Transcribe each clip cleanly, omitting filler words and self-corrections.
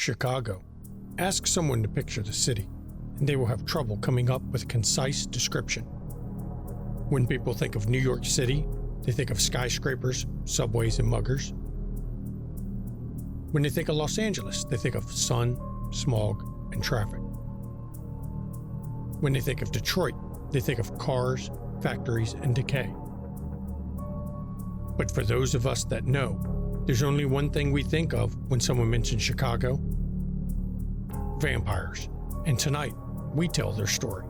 Chicago. Ask someone to picture the city, and they will have trouble coming up with a concise description. When people think of New York City, they think of skyscrapers, subways, and muggers. When they think of Los Angeles, they think of sun, smog, and traffic. When they think of Detroit, they think of cars, factories, and decay. But for those of us that know, there's only one thing we think of when someone mentions Chicago: vampires. And tonight, we tell their story.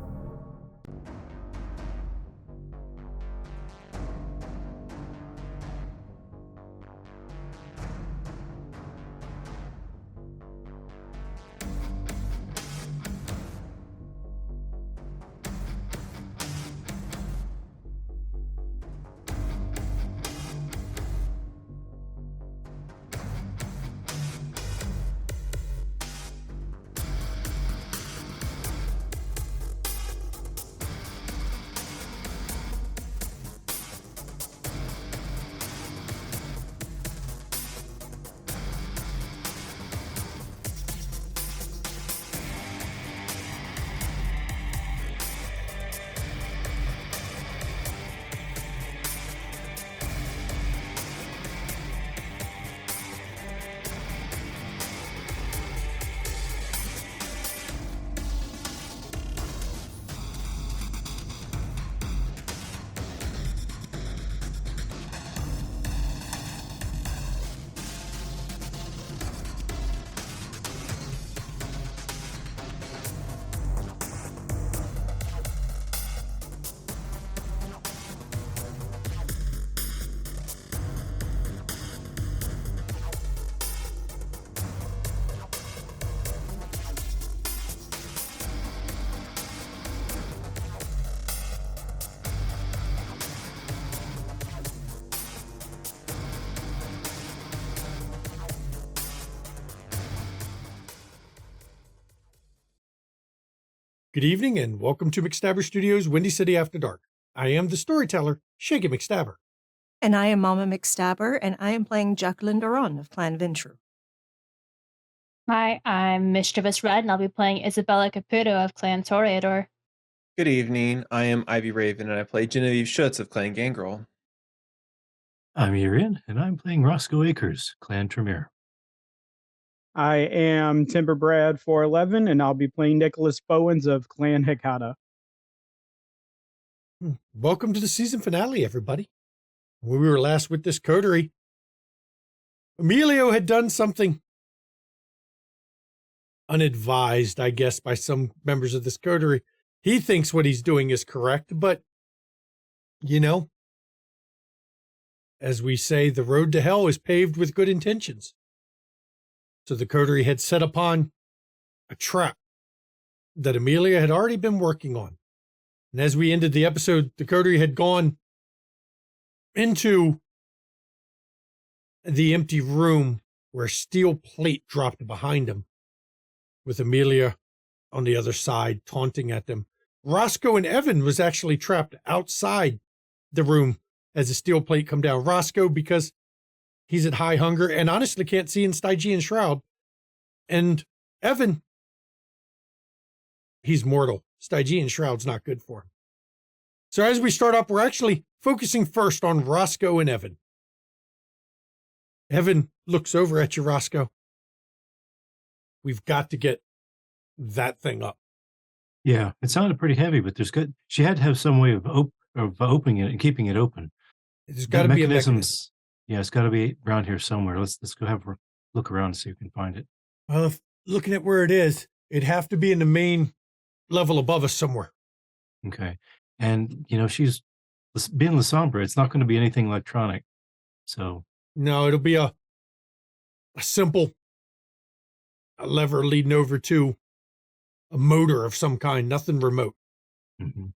Good evening and welcome to McStabber Studios' Windy City After Dark. I am the storyteller, Shaky McStabber. And I am Mama McStabber, and I am playing Jacqueline Duran of Clan Ventru. Hi, I'm Mischievous Red, and I'll be playing Isabella Caputo of Clan Toreador. Good evening, I am Ivy Raven, and I play Genevieve Schutz of Clan Gangrel. I'm Irian, and I'm playing Roscoe Akers, Clan Tremere. I am Timber Brad 411, and I'll be playing Nicholas Bowens of Clan Hikata. Welcome to the season finale, everybody. When we were last with this coterie, Emilio had done something unadvised, I guess, by some members of this coterie. He thinks what he's doing is correct, but, you know, as we say, the road to hell is paved with good intentions. So the coterie had set upon a trap that Amelia had already been working on. And as we ended the episode, the coterie had gone into the empty room where a steel plate dropped behind him, with Amelia on the other side taunting at them. Roscoe and Evan was actually trapped outside the room as the steel plate come down. Roscoe, because he's at high hunger and honestly can't see in Stygian Shroud. And Evan, he's mortal. Stygian Shroud's not good for him. So as we start up, we're actually focusing first on Roscoe and Evan. Evan looks over at you, Roscoe. We've got to get that thing up. Yeah, it sounded pretty heavy, but there's good. She had to have some way of opening it and keeping it open. There's got to be a mechanism. Yeah, it's got to be around here somewhere. Let's go have a look around and see if we can find it. Well, if looking at where it is, it'd have to be in the main level above us somewhere. Okay. And, you know, she's being Lasombra, it's not going to be anything electronic. So. No, it'll be a simple lever leading over to a motor of some kind, nothing remote. Mm-hmm.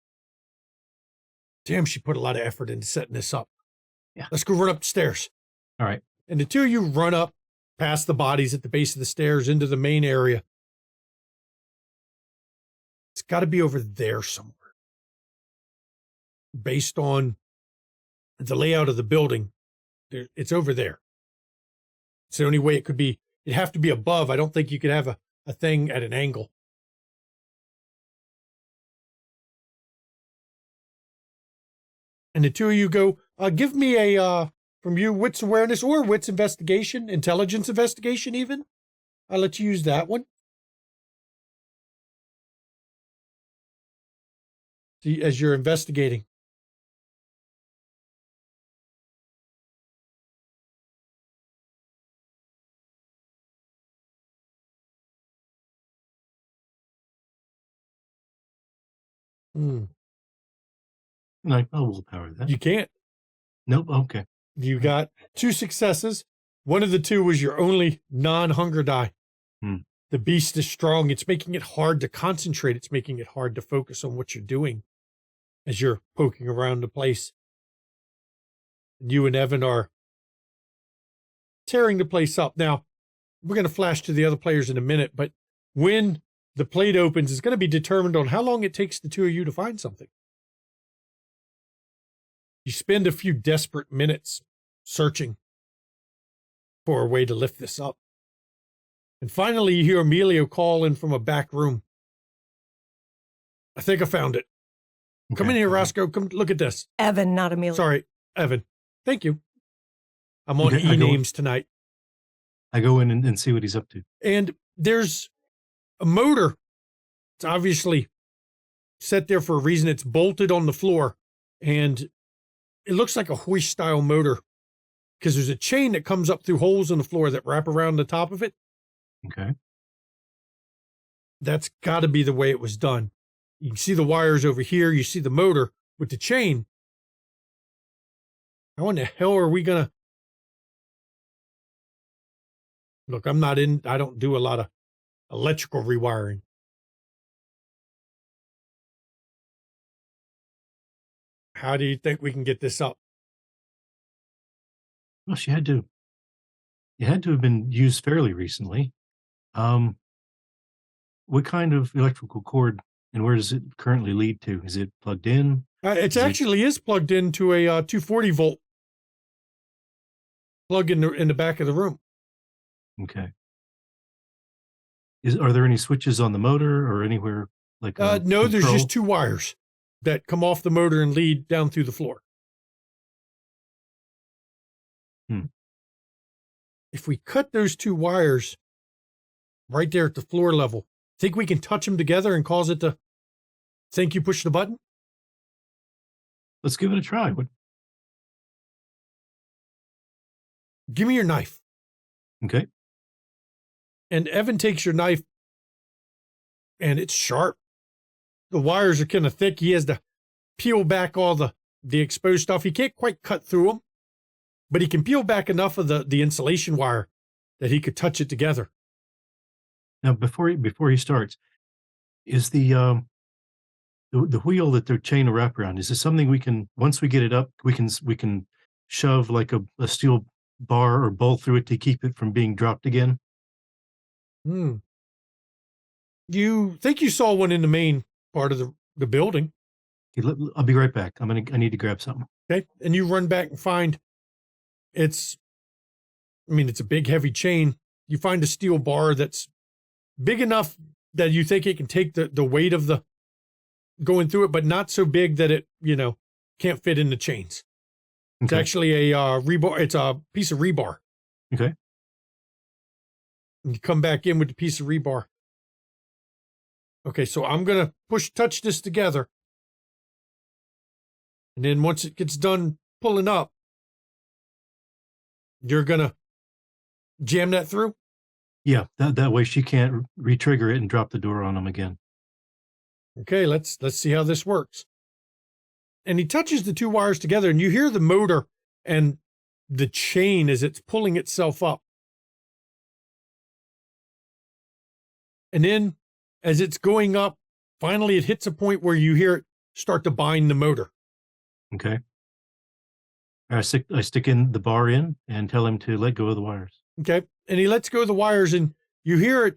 Damn, she put a lot of effort into setting this up. Yeah. Let's go run up the stairs. All right. And the two of you run up past the bodies at the base of the stairs into the main area. It's got to be over there somewhere. Based on the layout of the building, it's over there. It's the only way it could be. It'd have to be above. I don't think you could have a thing at an angle. And the two of you go, give me a, from you, wits awareness or wits investigation, intelligence investigation even. I'll let you use that one. See, as you're investigating. No, I'll willpower that. You can't. Nope. Okay. You got 2 successes. One of the 2 was your only non-hunger die. The beast is strong. It's making it hard to concentrate. It's making it hard to focus on what you're doing as you're poking around the place. You and Evan are tearing the place up. Now, we're going to flash to the other players in a minute, but when the plate opens, it's going to be determined on how long it takes the 2 of you to find something. You spend a few desperate minutes searching for a way to lift this up. And finally, you hear Amelia call in from a back room. I think I found it. Okay. Come in here, Roscoe. Come look at this. Evan, not Amelia. Sorry, Evan. Thank you. I'm on Okay, E-names tonight. I go in and see what he's up to. And there's a motor. It's obviously set there for a reason. It's bolted on the floor. And it looks like a hoist-style motor because there's a chain that comes up through holes in the floor that wrap around the top of it. Okay. That's got to be the way it was done. You can see the wires over here. You see the motor with the chain. How in the hell are we going to... Look, I don't do a lot of electrical rewiring. How do you think we can get this up? Well, it had to have been used fairly recently. What kind of electrical cord and where does it currently lead to? Is it plugged in? It actually is plugged into a 240 volt plug in the back of the room. Okay. Are there any switches on the motor or anywhere like no, there's control? just 2 wires that come off the motor and lead down through the floor. If we cut those 2 wires right there at the floor level, think we can touch them together and cause it to think you push the button? Let's give it a try. Give me your knife. Okay. And Evan takes your knife, and it's sharp. The wires are kind of thick. He has to peel back all the exposed stuff. He can't quite cut through them, but he can peel back enough of the insulation wire that he could touch it together. Now, before he starts, is the wheel that they're chain to wrap around, is this something we can, once we get it up, we can shove like a steel bar or bolt through it to keep it from being dropped again? You think you saw one in the main part of the building. Okay, I'll be right back. I need to grab something. Okay. And you run back and find it's a big heavy chain. You find a steel bar that's big enough that you think it can take the weight of the going through it, but not so big that it, can't fit in the chains. It's Okay. actually a rebar. It's a piece of rebar. Okay. And you come back in with the piece of rebar. Okay, so I'm going to touch this together. And then once it gets done pulling up, you're going to jam that through? Yeah, that way she can't re-trigger it and drop the door on them again. Okay, let's see how this works. And he touches the 2 wires together, and you hear the motor and the chain as it's pulling itself up. And then as it's going up, finally it hits a point where you hear it start to bind the motor. Okay. I stick in the bar in and tell him to let go of the wires. Okay. And he lets go of the wires, and you hear it.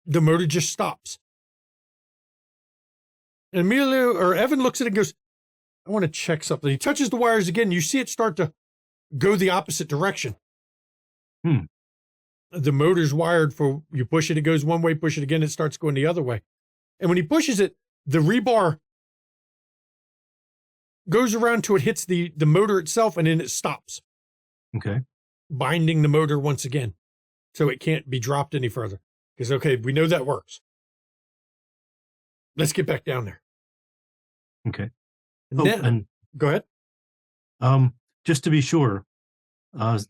The motor just stops. And Amelia or Evan looks at it and goes, I want to check something. He touches the wires again. You see it start to go the opposite direction. the motor's wired for you push it, it goes one way, push it again, it starts going the other way. And when he pushes it, the rebar goes around till it hits the motor itself, and then it stops. Okay. Binding the motor once again, so it can't be dropped any further. Because, okay, we know that works. Let's get back down there. Okay. And Oh, then, and go ahead. just to be sure, let's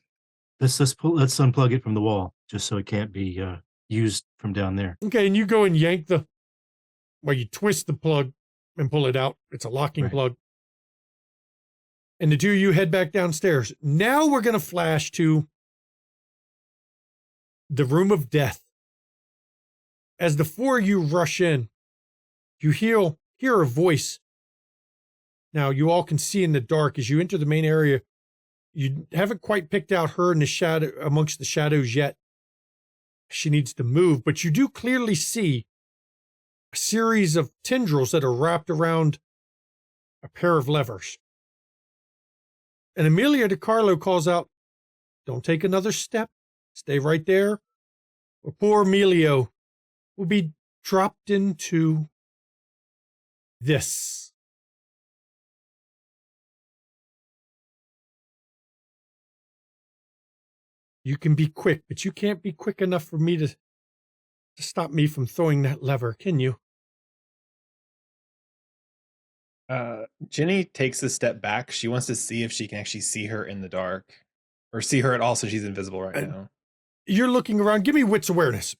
unplug it from the wall, just so it can't be used from down there. Okay, and you go and yank you twist the plug and pull it out. It's a locking Right. plug. And the two of you head back downstairs. Now we're going to flash to the room of death. As the four of you rush in, you hear a voice. Now, you all can see in the dark as you enter the main area. You haven't quite picked out her in the shadow amongst the shadows yet. She needs to move, but you do clearly see a series of tendrils that are wrapped around a pair of levers. And Amelia DiCarlo calls out, "Don't take another step. Stay right there, or poor Emilio will be dropped into this." You can be quick, but you can't be quick enough for me to stop me from throwing that lever, can you? Jenny takes a step back. She wants to see if she can actually see her in the dark, or see her at all, so she's invisible right now. You're looking around. Give me wits awareness.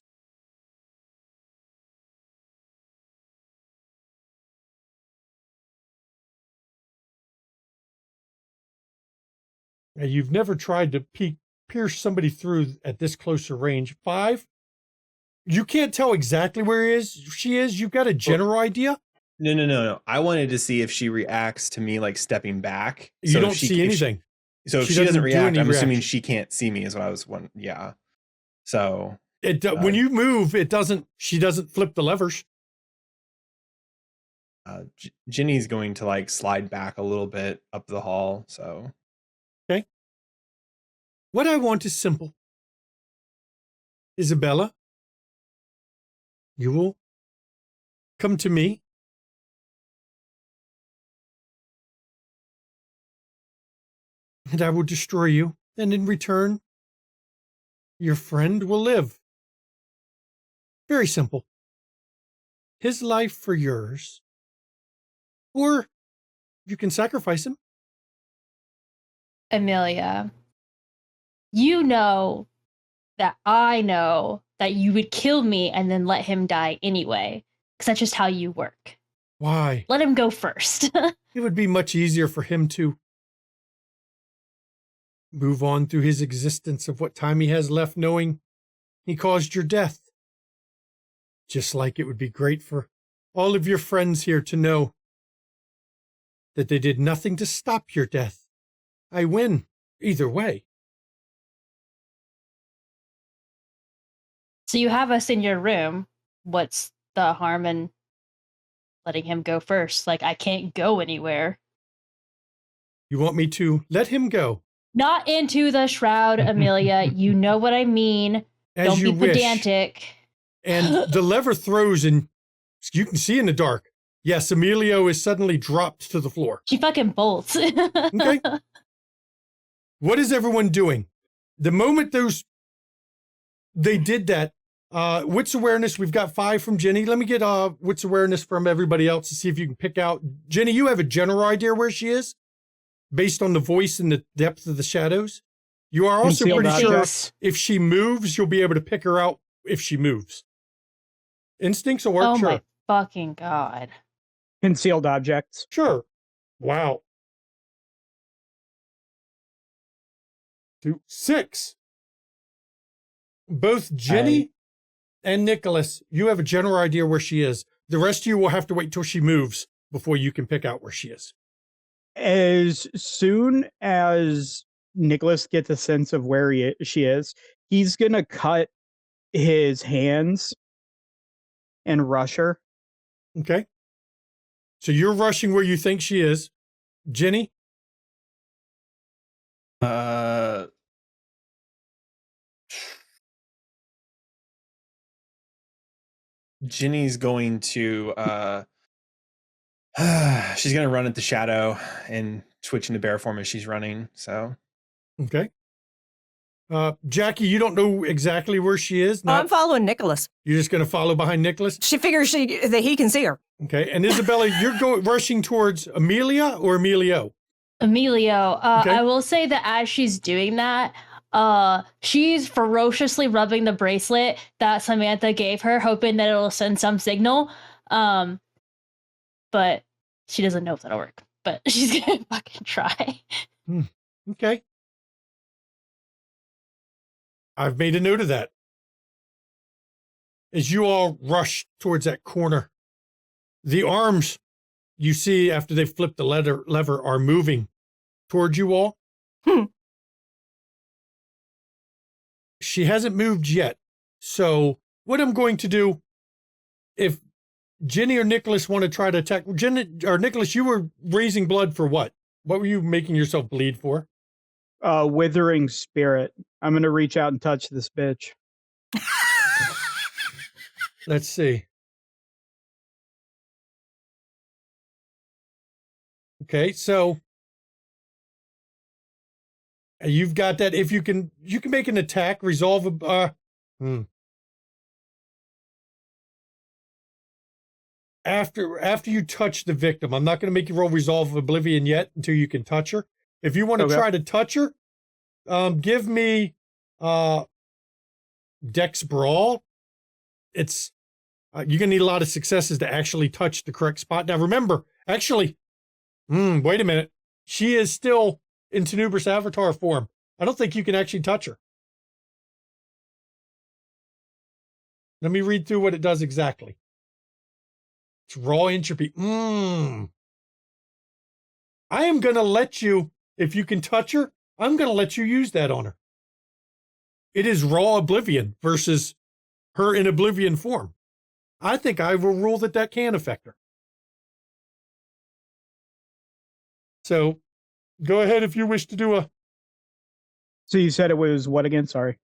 Now, you've never tried to pierce somebody through at this closer range. 5. You can't tell exactly where she is. You've got a general idea. No. I wanted to see if she reacts to me like stepping back. You So don't if she- see if she- anything. So if She she doesn't doesn't do react, any I'm assuming reaction. she can't see me, is what I was wondering. Yeah. So When you move, she doesn't flip the levers. Jenny's going to like slide back a little bit up the hall. So Okay. What I want is simple. Isabella, you will come to me. And I will destroy you. And in return, your friend will live. Very simple. His life for yours. Or you can sacrifice him. Amelia, you know that I know that you would kill me and then let him die anyway, because that's just how you work. Why? Let him go first. It would be much easier for him to move on through his existence of what time he has left, knowing he caused your death. Just like it would be great for all of your friends here to know that they did nothing to stop your death. I win either way. So you have us in your room. What's the harm in letting him go first? Like, I can't go anywhere. You want me to let him go? Not into the shroud, Amelia. You know what I mean. As Don't you be wish. pedantic. And the lever throws, and you can see in the dark. Yes, Emilio is suddenly dropped to the floor. She fucking bolts. Okay. What is everyone doing? The moment they did that, wits awareness, we've got 5 from Jenny. Let me get wits awareness from everybody else to see if you can pick out. Jenny, you have a general idea where she is based on the voice and the depth of the shadows. You are also Concealed pretty sure objects. if she moves, you'll be able to pick her out if she moves. Instincts will work, Oh sure. my fucking god. Concealed objects. Sure. Wow. 2, 6. Both Jenny and Nicholas, you have a general idea where she is. The rest of you will have to wait till she moves before you can pick out where she is. As soon as Nicholas gets a sense of where she is, he's going to cut his hands and rush her. Okay. So you're rushing where you think she is. Jenny? Ginny's going to she's gonna run at the shadow and switch into bear form as she's running. So Okay. Jackie, you don't know exactly where she is. Oh, I'm following Nicholas. You're just going to follow behind Nicholas. She figures that he can see her. Okay. And Isabella, you're rushing towards Amelia or Emilio? Emilio, Okay. I will say that as she's doing that, she's ferociously rubbing the bracelet that Samantha gave her, hoping that it'll send some signal. But she doesn't know if that'll work. But she's gonna fucking try. Okay. I've made a note of that. As you all rush towards that corner, the arms you see after they flip the lever are moving towards you all. She hasn't moved yet. So what I'm going to do, if Ginny or Nicholas want to try to attack, Ginny or Nicholas, you were raising blood for what? What were you making yourself bleed for? Withering spirit. I'm gonna reach out and touch this bitch. Let's see. Okay, so you've got that. If you can make an attack, resolve. After you touch the victim, I'm not going to make you roll Resolve of Oblivion yet until you can touch her. If you want to try to touch her, give me Dex Brawl. It's you're going to need a lot of successes to actually touch the correct spot. Now remember, actually, wait a minute. She is still in Tenebrous Avatar form. I don't think you can actually touch her. Let me read through what it does exactly. It's raw entropy. I am going to let you, if you can touch her, I'm going to let you use that on her. It is raw oblivion versus her in oblivion form. I think I will rule that can affect her. So go ahead if you wish to do a... So you said it was what again? Sorry.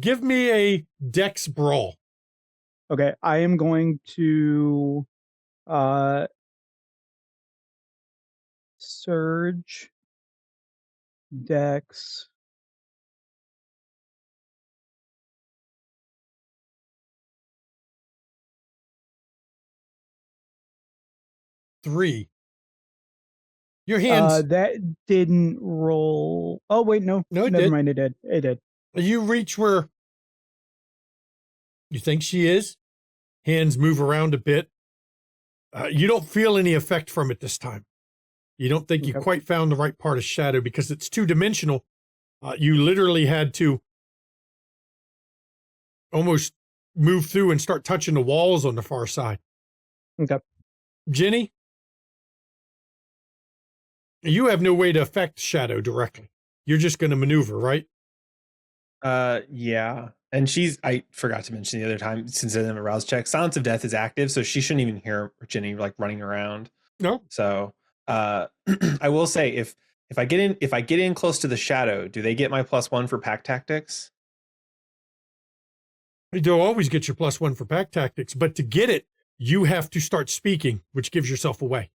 Give me a Dex Brawl. Okay, I am going to Surge Dex. Three. Your hands. That didn't roll. Oh wait, no. No, it never did. mind. It did. It did. You reach where you think she is. Hands move around a bit. You don't feel any effect from it this time. You don't think you quite found the right part of shadow because it's two-dimensional. You literally had to almost move through and start touching the walls on the far side. Okay. Ginny, you have no way to affect shadow directly. You're just going to maneuver, right? Yeah. And I forgot to mention the other time, since I didn't have a rouse check, Silence of Death is active, so she shouldn't even hear Ginny like running around. No. So I will say if I get in close to the shadow, do they get my +1 for pack tactics? You'll always get your +1 for pack tactics, but to get it, you have to start speaking, which gives yourself away.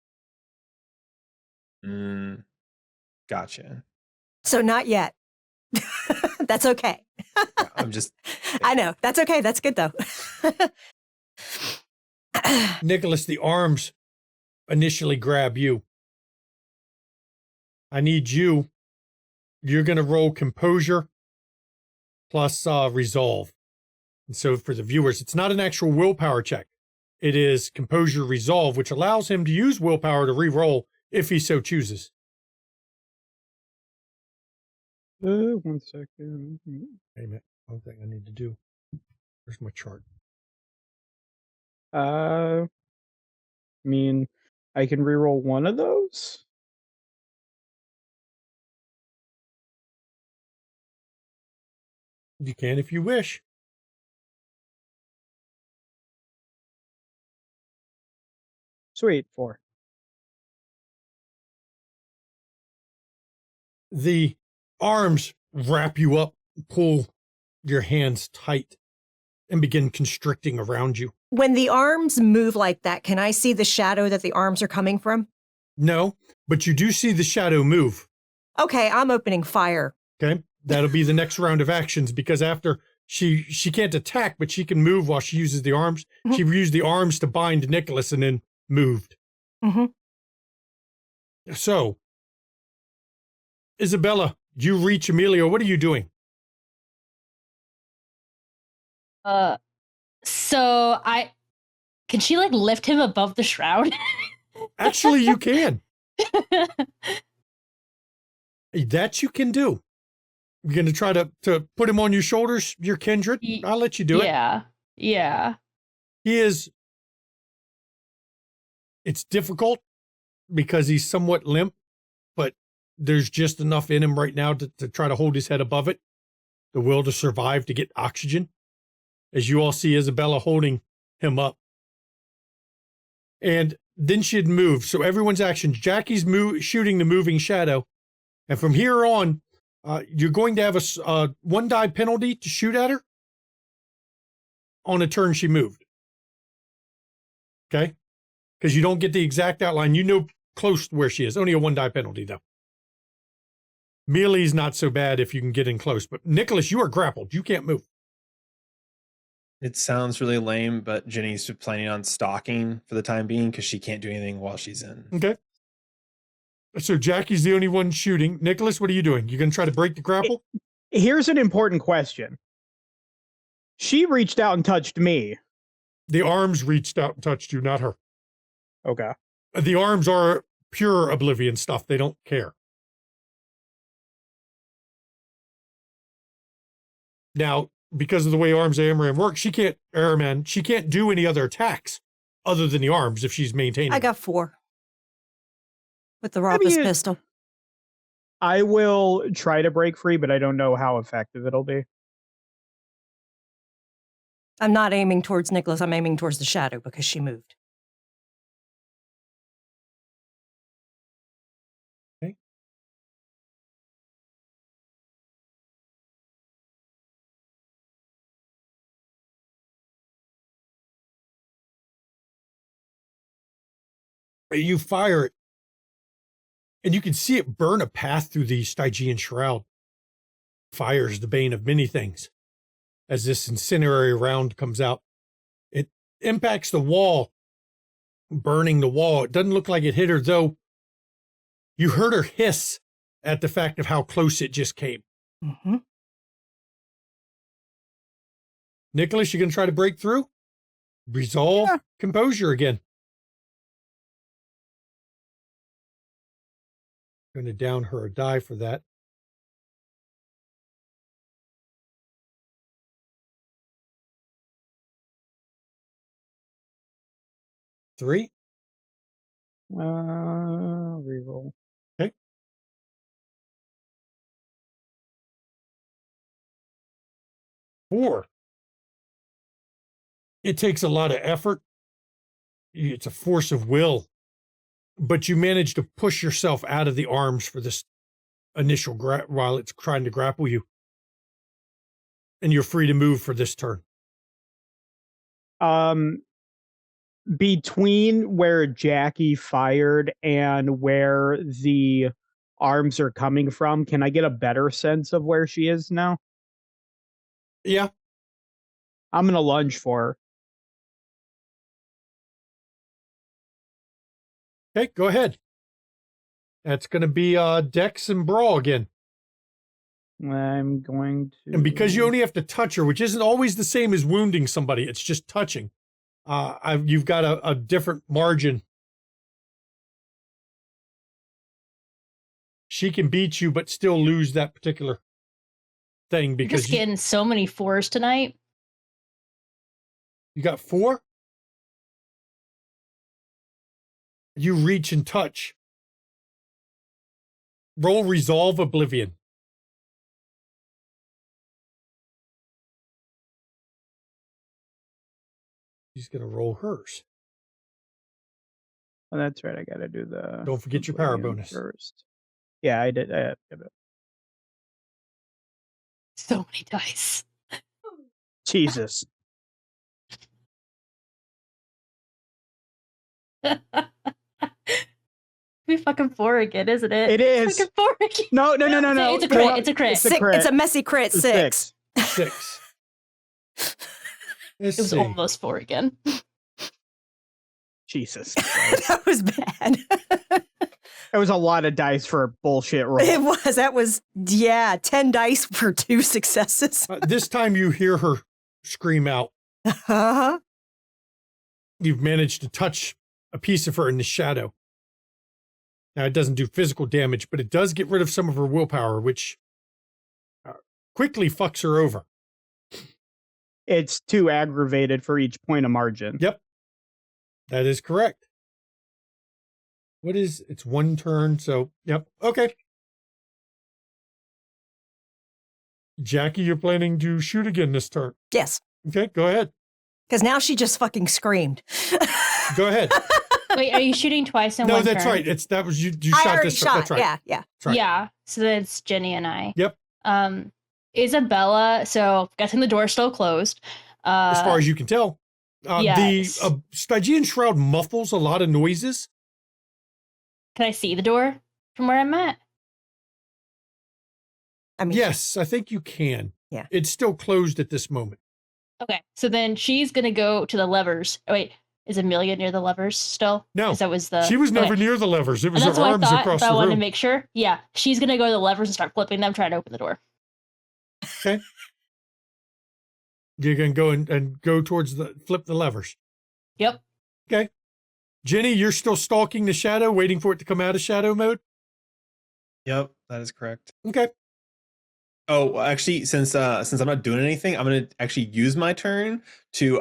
Gotcha. So not yet. That's okay. I'm just... I know. That's okay. That's good, though. Nicholas, the arms initially grab you. I need you. You're going to roll Composure plus Resolve. And so for the viewers, it's not an actual willpower check. It is Composure Resolve, which allows him to use willpower to re-roll if he so chooses. 1 second. Wait a minute. One thing I need to do. Where's my chart? I mean, I can reroll one of those. You can if you wish. Sweet, 4. The arms wrap you up, pull your hands tight and begin constricting around you. When the arms move like that, can I see the shadow that the arms are coming from? No, but you do see the shadow move. Okay, I'm opening fire. Okay, that'll be the next round of actions, because after she can't attack, but she can move while she uses the arms. Mhm. She used the arms to bind Nicholas and then moved. Mm-hmm. So, Isabella, you reach Amelia. What are you doing? So can she like lift him above the shroud? Actually, you can. That you can do. You're going to try to put him on your shoulders, your kindred? I'll let you do it. Yeah. It's difficult because he's somewhat limp, but there's just enough in him right now to try to hold his head above it, the will to survive, to get oxygen. As you all see Isabella holding him up. And then she'd move. So everyone's action. Jackie's shooting the moving shadow. And from here on, you're going to have a 1 die penalty to shoot at her on a turn she moved. Okay? Because you don't get the exact outline. You know close to where she is. Only a 1 die penalty, though. Mealy's not so bad if you can get in close. But Nicholas, you are grappled. You can't move. It sounds really lame, but Jenny's planning on stalking for the time being because she can't do anything while she's in. Okay. So Jackie's the only one shooting. Nicholas, what are you doing? You going to try to break the grapple? Here's an important question. She reached out and touched me. The arms reached out and touched you, not her. Okay. The arms are pure oblivion stuff. They don't care. Now, because of the way arms Amaran work, she can't do any other attacks other than the arms if she's maintaining. I got 4 with the Rothus pistol. I will try to break free, but I don't know how effective it'll be. I'm not aiming towards Nicholas. I'm aiming towards the shadow because she moved. Okay. You fire it, and you can see it burn a path through the Stygian shroud. Fire is the bane of many things. As this incendiary round comes out, it impacts the wall, burning the wall. It doesn't look like it hit her, though. You heard her hiss at the fact of how close it just came. Mm-hmm. Nicholas, you going to try to break through? Resolve, composure again. Going to down her a die for that. Three. Reroll. Okay. 4. It takes a lot of effort. It's a force of will. But you manage to push yourself out of the arms for this initial while it's trying to grapple you. And you're free to move for this turn. Between where Jackie fired and where the arms are coming from, can I get a better sense of where she is now? Yeah. I'm going to lunge for her. Okay, go ahead. That's going to be Dex and Brawl again. I'm going to... And because you only have to touch her, which isn't always the same as wounding somebody, it's just touching. You've got a different margin. She can beat you, but still lose that particular thing because just getting so many 4s tonight. You got 4? You reach and touch. Roll Resolve Oblivion. She's going to roll hers. Oh, that's right. I got to do the... Don't forget your power bonus. First. Yeah, I did. So many dice. Jesus. Be fucking 4 again, isn't it? It is. Fucking 4 again. No. It's a crit. It's a crit. It's a crit. It's a messy crit. 6. 6. Let's It was see. almost 4 again. Jesus Christ. That was bad. It was a lot of dice for a bullshit roll. It was. That was, 10 dice for 2 successes. This time you hear her scream out. Uh-huh. You've managed to touch a piece of her in the shadow. Now, it doesn't do physical damage, but it does get rid of some of her willpower, which quickly fucks her over. It's 2 aggravated for each point of margin. Yep. That is correct. It's 1 turn, so, yep. Okay. Jackie, you're planning to shoot again this turn. Yes. Okay, go ahead. Because now she just fucking screamed. Go ahead. Wait, are you shooting twice in No, one that's turn? right. That was you I shot already this. shot. That's right. Yeah. That's right. Yeah, so then it's Jenny and I. Yep. Isabella, so I'm guessing the door's still closed. As far as you can tell. yes. The Stygian shroud muffles a lot of noises. Can I see the door from where I'm at? I mean, Yes, I think you can. Yeah. It's still closed at this moment. Okay, so then she's gonna go to the levers. Oh, wait, is Amelia near the levers still? No, 'Cause that was the. she was never okay. near the levers. It And was her that's what I arms thought, across but I the wanted room. to make sure. Yeah, she's gonna go to the levers and start flipping them, trying to open the door. Okay. You're going to go and go towards flip the levers. Yep. Okay. Jenny, you're still stalking the shadow, waiting for it to come out of shadow mode? Yep, that is correct. Okay. Oh, actually, since I'm not doing anything, I'm gonna actually use my turn to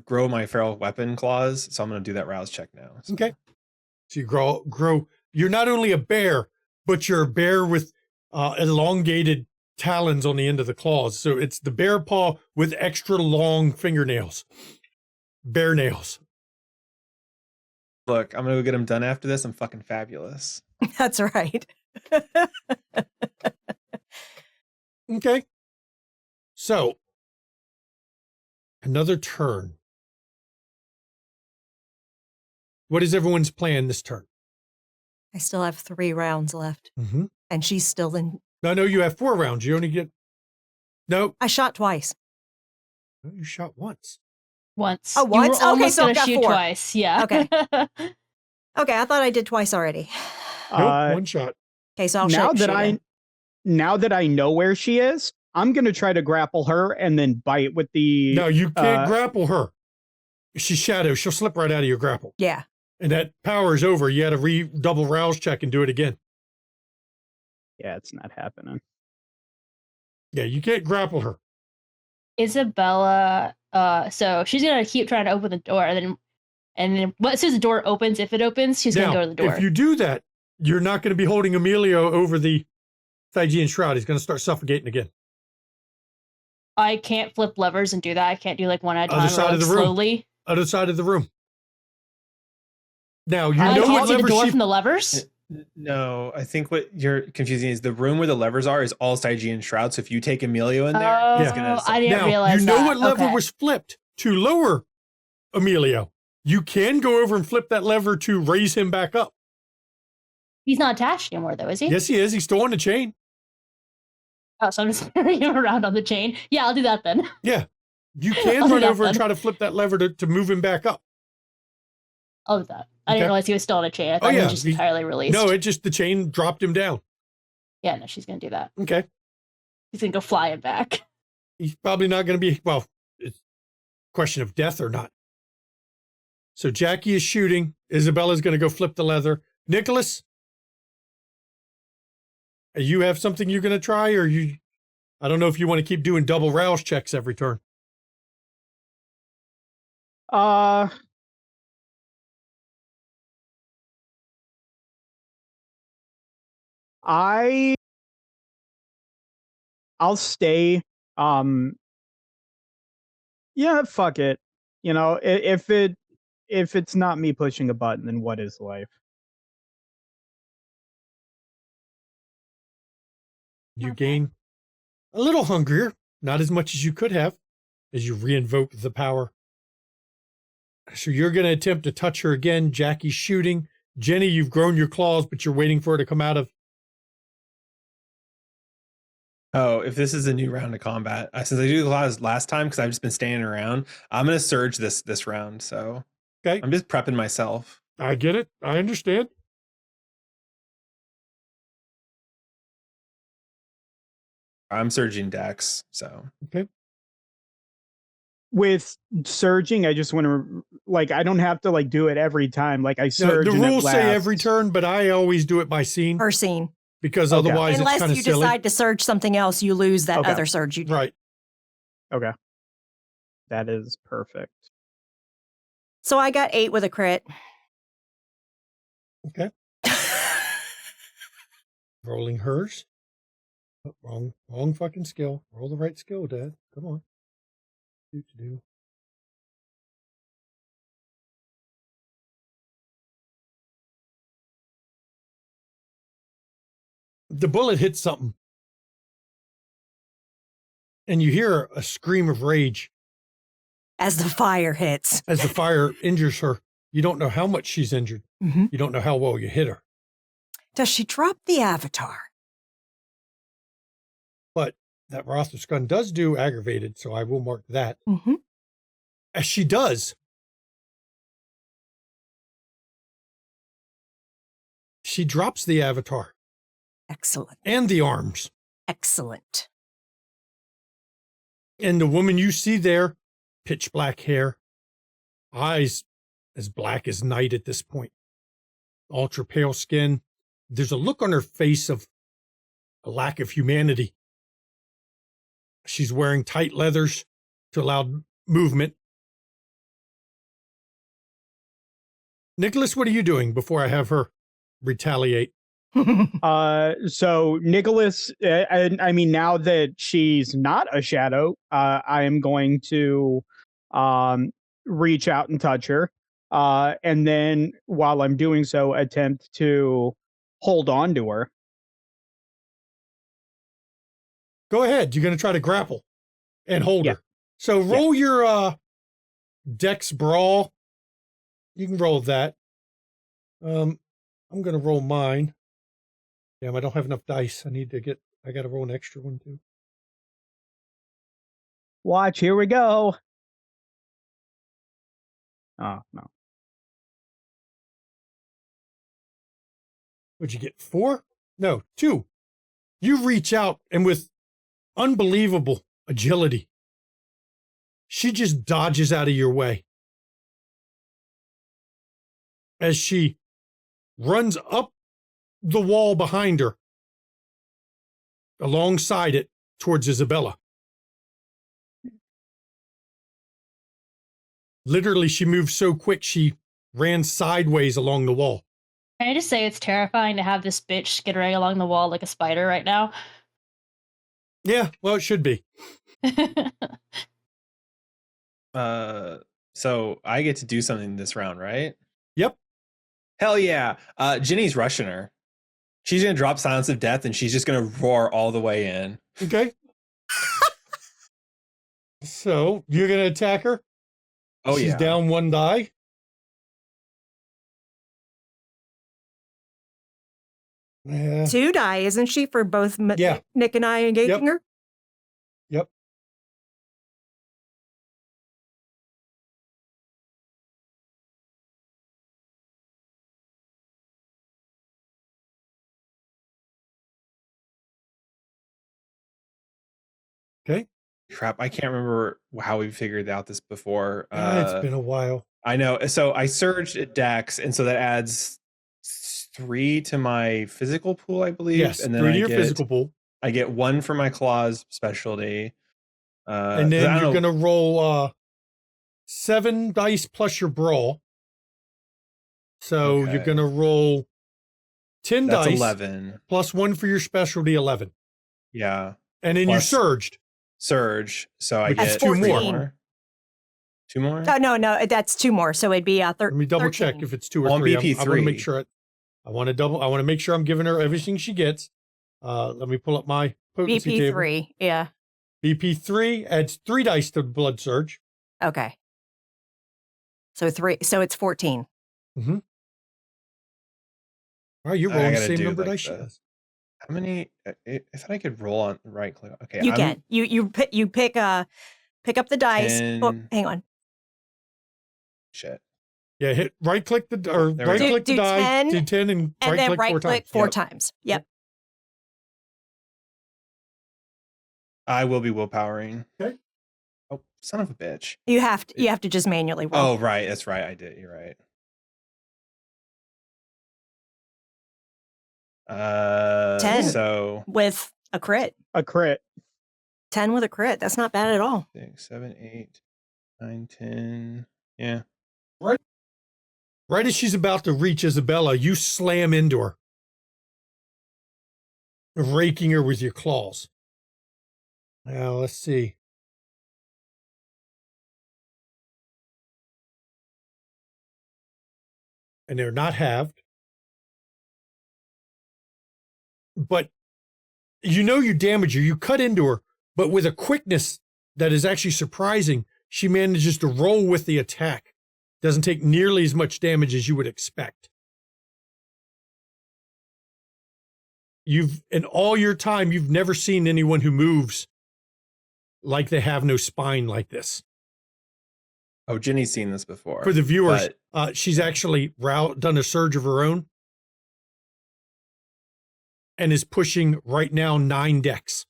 grow my feral weapon claws. So I'm gonna do that rouse check now. So. Okay. So you grow. You're not only a bear, but you're a bear with elongated talons on the end of the claws. So it's the bear paw with extra long fingernails. Bear nails. Look, I'm gonna go get them done after this. I'm fucking fabulous. that's right. Okay. So another turn. What is everyone's plan this turn? I still have 3 rounds left. Mm-hmm. And she's still in. No, you have 4 rounds. You only get. No, I shot twice. you shot once. Once. Oh, once? You were Okay, almost so I've gonna got shoot 4. twice. Yeah. Okay. Okay, I thought I did twice already. Nope, 1 shot. Okay, so I'll now shoot again. Now that I know where she is, I'm gonna try to grapple her and then bite with the. No, you can't grapple her. She's shadow. She'll slip right out of your grapple. Yeah. And that power is over. You had to double rouse check and do it again. Yeah, it's not happening. Yeah, you can't grapple her. Isabella, so she's gonna keep trying to open the door, and then as soon as the door opens, if it opens, she's Now, gonna go to the door. if you do that, you're not going to be holding Amelia over the Stygian shroud. He's going to start suffocating again. I can't flip levers and do that. I can't do like one at a Other time side or of like the room. slowly. Other side of the room. Now, you I know can't what see the lever door she... from the levers. No, I think what you're confusing is the room where the levers are is all Stygian shroud. So if you take Emilio in there, he's gonna. I didn't Now, realize you know that. what lever Okay. was flipped to lower Emilio. You can go over and flip that lever to raise him back up. He's not attached anymore, though, is he? Yes, he is. He's still on the chain. Oh, so I'm just carrying him around on the chain. Yeah, I'll do that then. Yeah. You can I'll do run that over and then. try to flip that lever to move him back up. I'll do that. I Okay. didn't realize he was still on a chain. I thought he yeah. was just entirely released. No, the chain dropped him down. Yeah, no, she's gonna do that. Okay. He's gonna go flying back. He's probably not going to be, well, it's a question of death or not. So Jackie is shooting. Isabella's going to go flip the leather. Nicholas, you have something you're going to try, or I don't know if you want to keep doing double rouse checks every turn. I'll stay. Yeah, fuck it. You know, if it's not me pushing a button, then what is life? You gain a little hungrier, not as much as you could have, as you reinvoke the power. So you're going to attempt to touch her again. Jackie's shooting. Jenny, you've grown your claws, but you're waiting for her to come out of. Oh, if this is a new round of combat, since I do the claws last time because I've just been standing around, I'm gonna surge this round. So Okay. I'm just prepping myself. I get it. I understand. I'm surging Dex. So Okay. With surging, I just want to like I don't have to like do it every time. Like I No, surge. the and it rules say every lasts. turn, but I always do it by scene Per scene. because Okay. otherwise it's Unless kind of you silly. decide to surge something else, you lose that Okay. other surge you did. Right. Okay. That is perfect. So I got 8 with a crit. Okay. Rolling hers. Oh, wrong fucking skill. Roll the right skill, Dad. Come on. Do. The bullet hits something. And you hear a scream of rage As the fire hits. as the fire injures her. You don't know how much she's injured. Mm-hmm. You don't know how well you hit her. Does she drop the avatar? But that Roth's gun does do aggravated, so I will mark that. Mm-hmm. As she does, she drops the avatar Excellent. and the arms. Excellent. And the woman you see there, pitch black hair, eyes as black as night at this point, ultra pale skin. There's a look on her face of a lack of humanity. She's wearing tight leathers to allow movement. Nicholas, what are you doing before I have her retaliate? So Nicholas, I mean, now that she's not a shadow, I am going to reach out and touch her. And then while I'm doing so, attempt to hold on to her. Go ahead. You're going to try to grapple and hold Yeah. her. So roll your Dex Brawl. You can roll that. I'm going to roll mine. Damn, I don't have enough dice. I got to roll an extra one too. Watch, here we go. Oh, no. What'd you get? 4? No, 2. You reach out and with unbelievable agility, she just dodges out of your way as she runs up the wall behind her, alongside it towards Isabella. Literally, she moved so quick, she ran sideways along the wall. Can I just say it's terrifying to have this bitch skittering along the wall like a spider right now? Yeah, well, it should be. So I get to do something this round, right? Yep. Hell yeah. Ginny's rushing her. She's gonna drop Silence of Death and she's just gonna roar all the way in. Okay. So you're going to attack her? Oh, She's yeah. down 1 die. Yeah. 2 die, isn't she, for both Yeah. Nick and I engaging her? Yep. Okay. Crap, I can't remember how we figured out this before. It's been a while. I know. So I surged at Dex, and so that adds 3 to my physical pool, I believe. Yes, and then 3 I to your get, physical pool. I get 1 for my claws specialty. And then you're going to roll 7 dice plus your brawl. So you're Okay. going to roll 10 That's dice 11. plus 1 for your specialty, 11. Yeah. And then Plus- you surged. Surge. So I Which is get 2 more. 14. 2 more? Oh, no, that's 2 more. So it'd be 13. Let me double check if it's 2 or On 3. BP I want to make 3. sure I want to make sure I'm giving her everything she gets. Let me pull up my potency table. BP3. Yeah. BP3 adds 3 dice to blood surge. Okay. So 3. So it's 14. Mm-hmm. All right, you're I rolling the gotta same do, number like, dice she the- does. How many? I thought I could roll on right click. Okay, You can. You pick up the dice. Oh, 10. hang on. Shit. Yeah, hit right click the or there we right go. click the Do die, 10, do 10 and And then right click 4 times. 4 times. Yep. I will be willpowering. Okay. Oh, son of a bitch. You have to just manually roll. Oh, right. That's right. I did. You're right. 10. So With a crit. A crit. 10 with a crit. That's not bad at all. 6, 7, 8, 9, 10. Yeah. Right as she's about to reach Isabella, you slam into her, raking her with your claws. Now, let's see. And they're not halved. But you damage her. You cut into her, but with a quickness that is actually surprising, she manages to roll with the attack. Doesn't take nearly as much damage as you would expect. In all your time, you've never seen anyone who moves like they have no spine like this. Oh, Ginny's seen this before. For the viewers, but- she's actually done a surge of her own and is pushing right now 9 decks.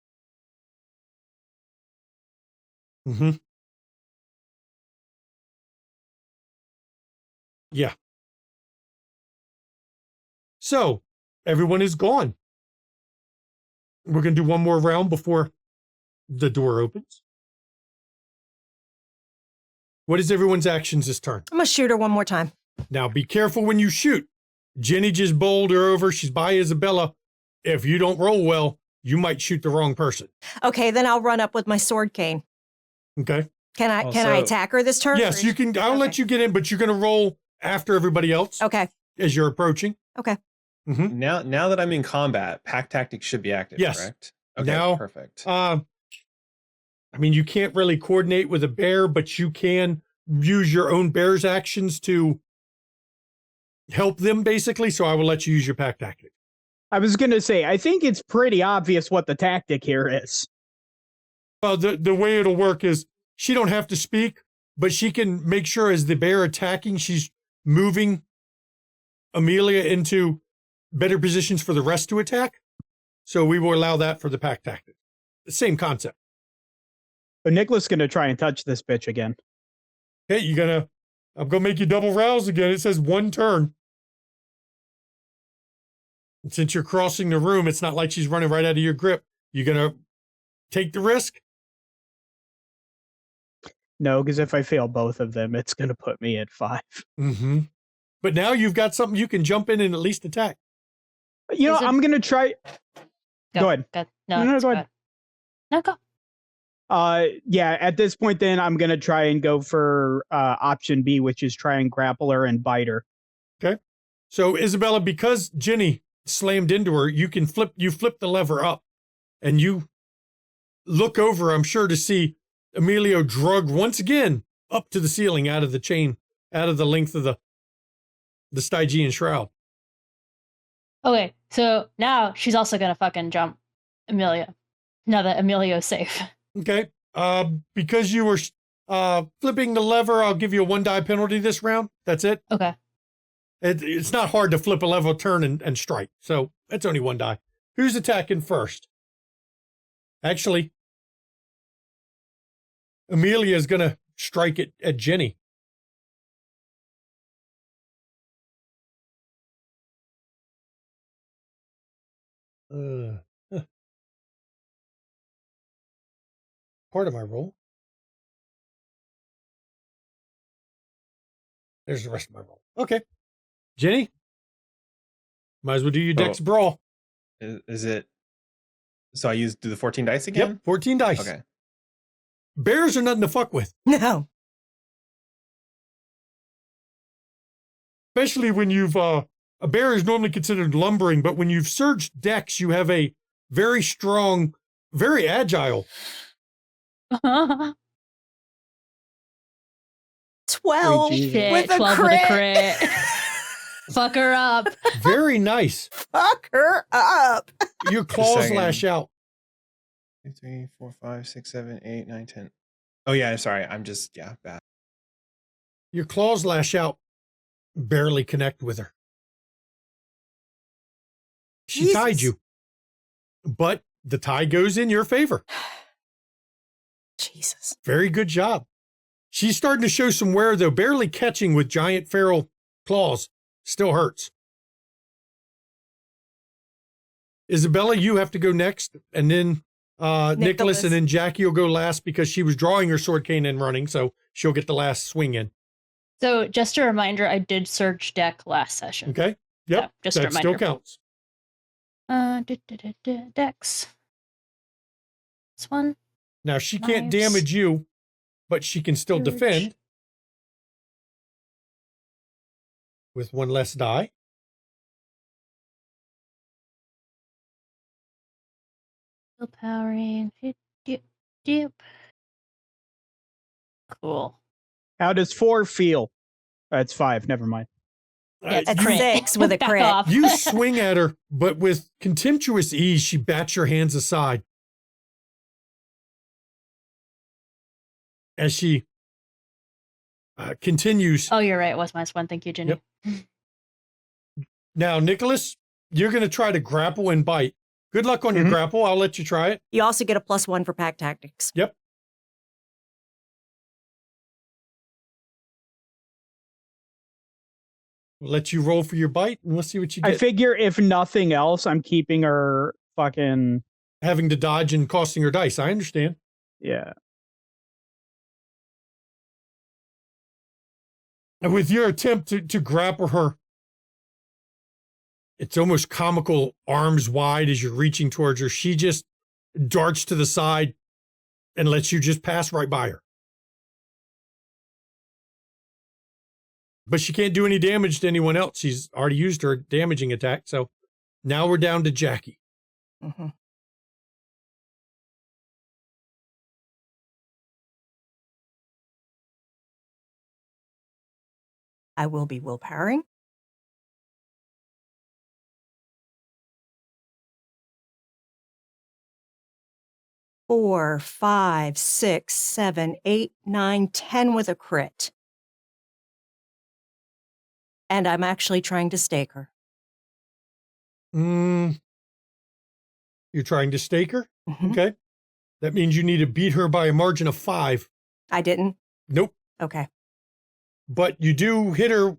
Mm-hmm. Yeah. So, everyone is gone. We're going to do one more round before the door opens. What is everyone's actions this turn? I'm going to shoot her one more time. Now, be careful when you shoot. Jenny just bowled her over. She's by Isabella. If you don't roll well, you might shoot the wrong person. Okay, then I'll run up with my sword cane. Okay? Can I attack her this turn? Yes, you can. I'll let you get in, but you're going to roll after everybody else. Okay. As you're approaching. Okay. Mm-hmm. Now that I'm in combat, pack tactics should be active, Yes. correct? Okay, Now, perfect. I mean, you can't really coordinate with a bear, but you can use your own bear's actions to help them, basically. So I will let you use your pack tactic. I was going to say, I think it's pretty obvious what the tactic here is. Well, the way it'll work is she don't have to speak, but she can make sure as the bear attacking, she's moving Amelia into better positions for the rest to attack. So we will allow that for the pack tactic. The same concept. But Nicholas going to try and touch this bitch again. Hey, I'm going to make you double rouse again. It says 1 turn. And since you're crossing the room, it's not like she's running right out of your grip. You're going to take the risk? No, because if I fail both of them, it's going to put me at 5. Mm-hmm. But now you've got something you can jump in and at least attack. You know, I'm going to try. Go ahead. No, go ahead. No, go. Yeah, at this point, then I'm going to try and go for option B, which is try and grapple her and bite her. Okay. So Isabella, because Jenny slammed into her, you flip the lever up and you look over, I'm sure, to see Emilio drug once again up to the ceiling out of the chain, out of the length of the Stygian shroud. Okay, so now she's also gonna fucking jump Amelia. Now that Emilio's safe. Okay. Because you were flipping the lever, I'll give you a 1 die penalty this round. That's it. Okay. It's not hard to flip a lever, turn, and strike. So that's only 1 die. Who's attacking first? Actually, Amelia is going to strike it at Jenny. Part of my roll. There's the rest of my roll. Okay. Jenny, might as well do your Dex Brawl. Is it? So I do the 14 dice again? Yep, 14 dice. Okay. Bears are nothing to fuck with. No. Especially when you've, a bear is normally considered lumbering, but when you've surged Dex, you have a very strong, very agile. 20. 12 Jesus. Shit, with a 12 crit. with a crit. Fuck her up. Very nice. Fuck her up. Your claws second. lash out. 2, 3, 4, 5, 6, 7, 8, 9, 10. Oh yeah, sorry. I'm just bad. Your claws lash out, barely connect with her. She tied Jesus. you, but the tie goes in your favor. Jesus. Very good job. She's starting to show some wear, though. Barely catching with giant feral claws. Still hurts. Isabella, you have to go next, and then Nicholas, and then Jackie will go last because she was drawing her sword cane and running, so she'll get the last swing in. So just a reminder, I did search deck last session. Okay? Yep, So, just a that reminder. still counts. Decks. This one. Now, she can't Knives. damage you, but she can still Huge. defend with one less die. Powering. Dip. Cool. How does 4 feel? It's 5. Never mind. It's you, 6 with a Back crit. off. you swing at her, but with contemptuous ease, she bats your hands aside. As she continues. Oh, you're right. It was -1. Thank you, Jenny. Yep. Now, Nicholas, you're going to try to grapple and bite. Good luck on your grapple. I'll let you try it. You also get a +1 for pack tactics. Yep. We'll let you roll for your bite, and let's see what you get. I figure if nothing else, I'm keeping her fucking... Having to dodge and costing her dice. I understand. Yeah. And with your attempt to grapple her, it's almost comical, arms wide as you're reaching towards her. She just darts to the side and lets you just pass right by her. But she can't do any damage to anyone else. She's already used her damaging attack. So now we're down to Jackie. Mm-hmm. I will be willpowering. Four, 5, 6, 7, 8, 9, 10 with a crit. And I'm actually trying to stake her. You're trying to stake her? Mhm. Okay. That means you need to beat her by a margin of 5. I didn't? Nope. Okay. But you do hit her.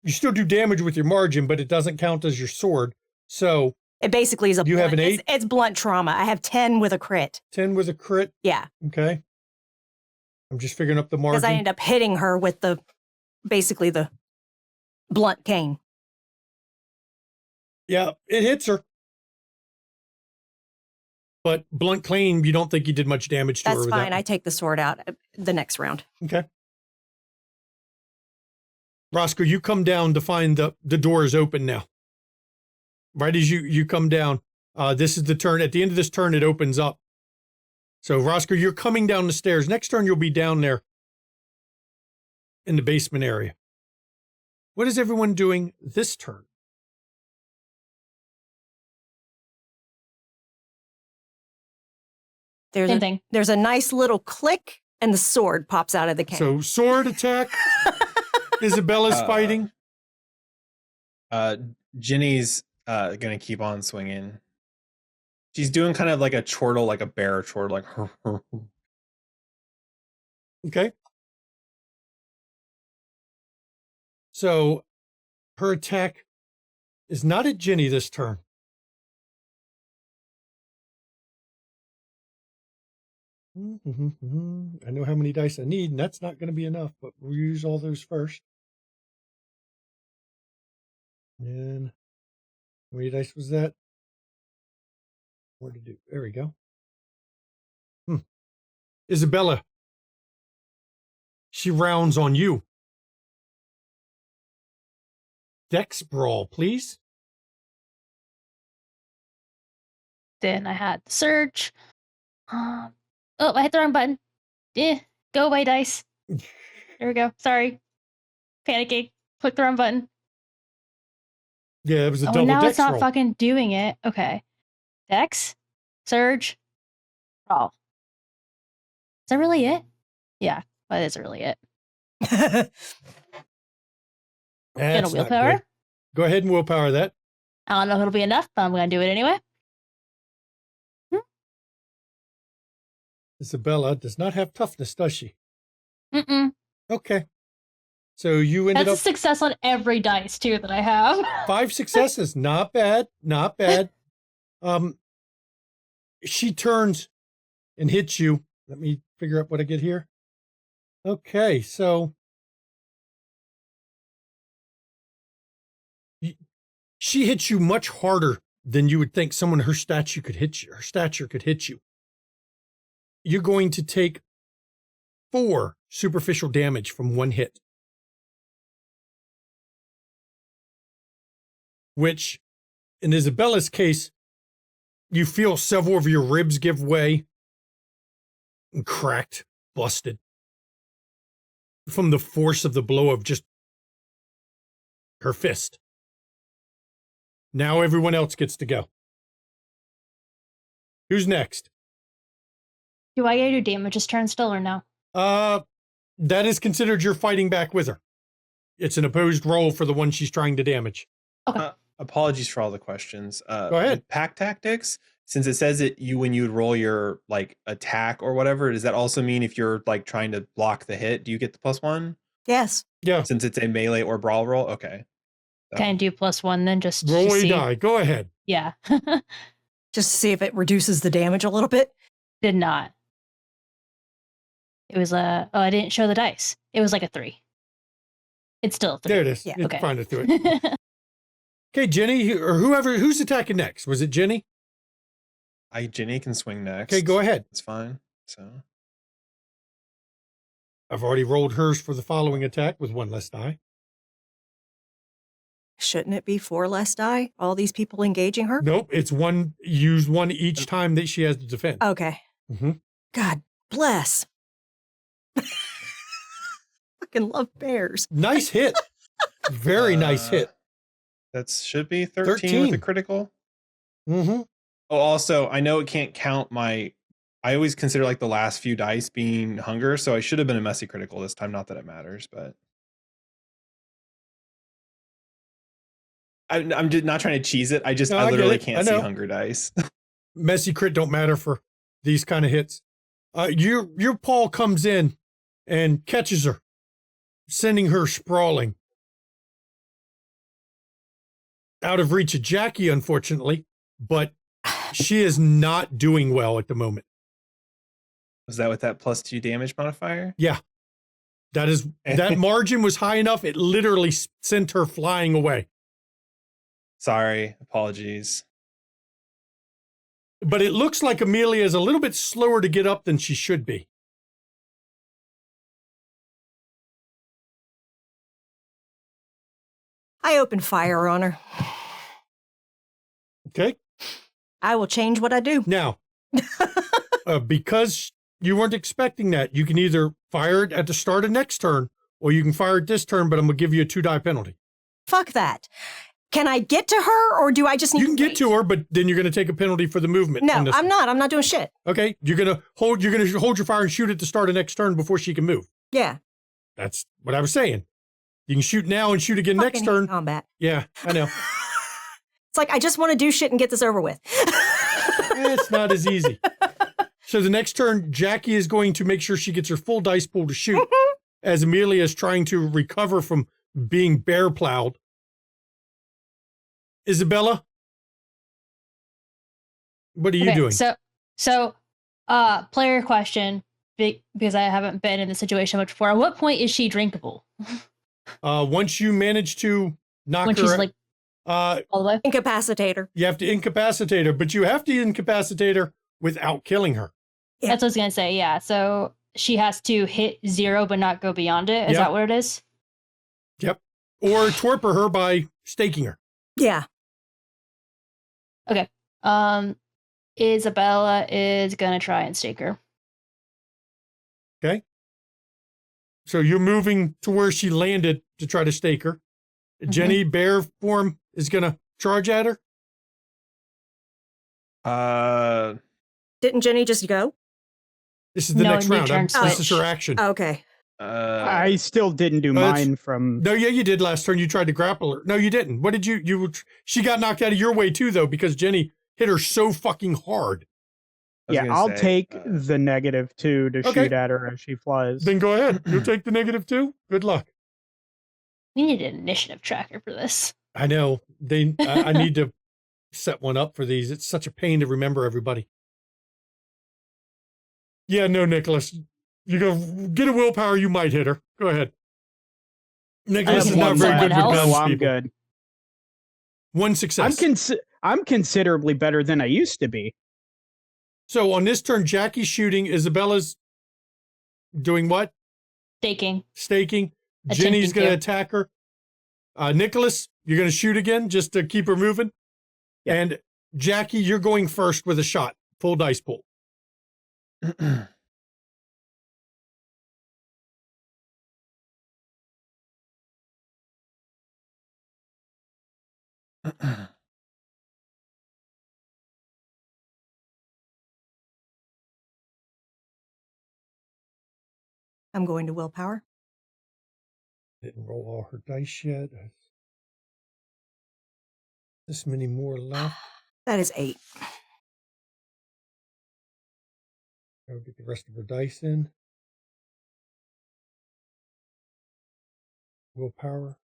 You still do damage with your margin, but it doesn't count as your sword. So It basically is a You have blunt, an 8? It's blunt trauma. I have 10 with a crit. 10 with a crit. Yeah. Okay. I'm just figuring up the Because I margin. ended up hitting her with basically the blunt cane. Yeah, it hits her. But blunt claim, you don't think you did much damage to her That's with fine. that I take the sword out the next round. one. Okay. Roscoe, you come down to find the door is open now. Right as you come down, this is the turn. At the end of this turn, it opens up. So, Roscoe, you're coming down the stairs. Next turn, you'll be down there in the basement area. What is everyone doing this turn? Same thing. There's a nice little click, and the sword pops out of the cane. So, sword attack. Isabella's fighting. Ginny's gonna keep on swinging. She's doing kind of like a chortle, like a bear chortle, like Okay. So, her attack is not at Ginny this turn. I know how many dice I need, and that's not going to be enough, but we'll use all those first. And how many dice was that? Where to do? There we go. Isabella. She rounds on you. Dex brawl, please. Then I had the search. Oh, I hit the wrong button. Go away, dice. There we go. Sorry. Panicking. Click the wrong button. Yeah, it was a Oh, double now dex it's not roll. fucking doing it. Okay. Dex, surge, roll. Is that really it? Yeah, that is really it. Gonna That's not willpower. good. Go ahead and willpower that. I don't know if it'll be enough, but I'm gonna do it anyway. Isabella does not have toughness, does she? Mm-mm. Okay. So you ended That's a up success on every dice too that I have. 5 successes. Not bad. Not bad. She turns and hits you. Let me figure out what I get here. Okay, so she hits you much harder than you would think someone her stature could hit you. Her stature could hit you. You're going to take 4 superficial damage from one hit. Which, in Isabella's case, you feel several of your ribs give way and cracked, busted from the force of the blow of just her fist. Now everyone else gets to go. Who's next? Do I get to do damage this turn still or no? That is considered you're fighting back with her. It's an opposed roll for the one she's trying to damage. Okay. Apologies for all the questions. Go ahead. With pack tactics, since it says that when you would roll your like attack or whatever, does that also mean if you're like trying to block the hit, do you get the +1? Yes. Yeah. Since it's a melee or brawl roll? Okay. Can I do +1 then just Roll to a see? die. Go ahead. Yeah. Just to see if it reduces the damage a little bit. Did not. It was oh, I didn't show the dice. It was like a 3. It's still a 3. There it is. Yeah, You okay. can find it through it. Okay, Jenny, or whoever, who's attacking next? Was it Jenny? Jenny can swing next. Okay, go ahead. It's fine. So I've already rolled hers for the following attack with 1 less die. Shouldn't it be 4 less die? All these people engaging her? Nope, it's 1, use 1 each time that she has to defend. Okay. Mm-hmm. God bless. Fucking love bears. Nice hit. Very nice hit. That should be 13 with a critical. Mm-hmm. Oh, also, I know it can't count I always consider like the last few dice being hunger, so I should have been a messy critical this time. Not that it matters, but I'm just not trying to cheese it. I literally can't see hunger dice. Messy crit don't matter for these kind of hits. Your paw comes in and catches her, sending her sprawling out of reach of Jackie, unfortunately, but she is not doing well at the moment. Was that with that +2 damage modifier? Yeah. That margin was high enough, it literally sent her flying away. Sorry, apologies. But it looks like Amelia is a little bit slower to get up than she should be. I open fire on her. Okay. I will change what I do. Now, because you weren't expecting that, you can either fire it at the start of next turn, or you can fire it this turn, but I'm going to give you a 2 die penalty. Fuck that. Can I get to her, or do I just need You can to get to her, but then you're going to take a penalty for the movement. No, on this I'm one. not. I'm not doing shit. Okay, you're going to hold your fire and shoot at the start of next turn before she can move. Yeah. That's what I was saying. You can shoot now and shoot again Fucking next turn. combat. Yeah, I know. It's like, I just want to do shit and get this over with. It's not as easy. So the next turn, Jackie is going to make sure she gets her full dice pool to shoot, as Amelia is trying to recover from being bear plowed. Isabella, what are you doing? So, player question, because I haven't been in this situation much before. At what point is she drinkable? Once you manage to knock When her, she's like all the way. Incapacitate her. you have to incapacitate her, but you have to incapacitate her without killing her. Yeah. That's what I was gonna say. Yeah. So she has to hit 0 but not go beyond it. Is Yeah. that what it is? Yep. Or torpor her by staking her. Yeah. Okay. Isabella is gonna try and stake her. Okay. So you're moving to where she landed to try to stake her. Mhm. Jenny, bear form, is going to charge at her. Didn't Jenny just go? This is the No, next new round. turn This is her switch. action. Okay. I still didn't do that's- mine from. No, yeah, you did last turn. You tried to grapple her. No, you didn't. What did you she got knocked out of your way too, though, because Jenny hit her so fucking hard. Yeah, I'll take the -2 to Okay. shoot at her as she flies. Then go ahead. You'll take the -2. Good luck. We need an initiative tracker for this. I know. I need to set one up for these. It's such a pain to remember everybody. Yeah, no, Nicholas. You go get a willpower, you might hit her. Go ahead. I Nicholas have is not one very left. good with Someone guns, else? I'm people. good. One success. I'm considerably better than I used to be. So on this turn, Jackie's shooting. Isabella's doing what? Staking. Staking. Attempting Jenny's going to to. attack her. Nicholas, you're going to shoot again just to keep her moving. And Jackie, you're going first with a shot. Full dice pool. I'm going to willpower. Didn't roll all her dice yet. This many more left. That is 8. I'll get the rest of her dice in. Willpower.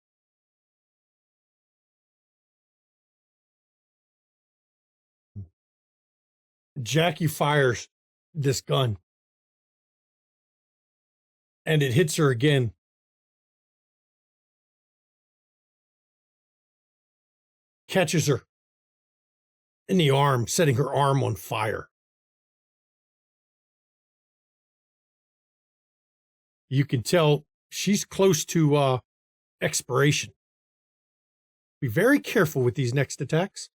Jackie fires this gun. And it hits her again. Catches her in the arm, setting her arm on fire. You can tell she's close to expiration. Be very careful with these next attacks.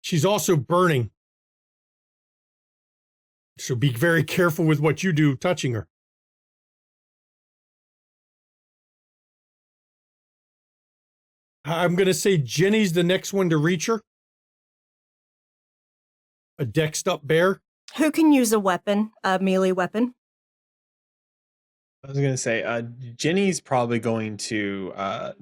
She's also burning. So be very careful with what you do touching her. I'm going to say Jenny's the next one to reach her. A dexed up bear. Who can use a weapon, a melee weapon? I was gonna say, Jenny's probably going to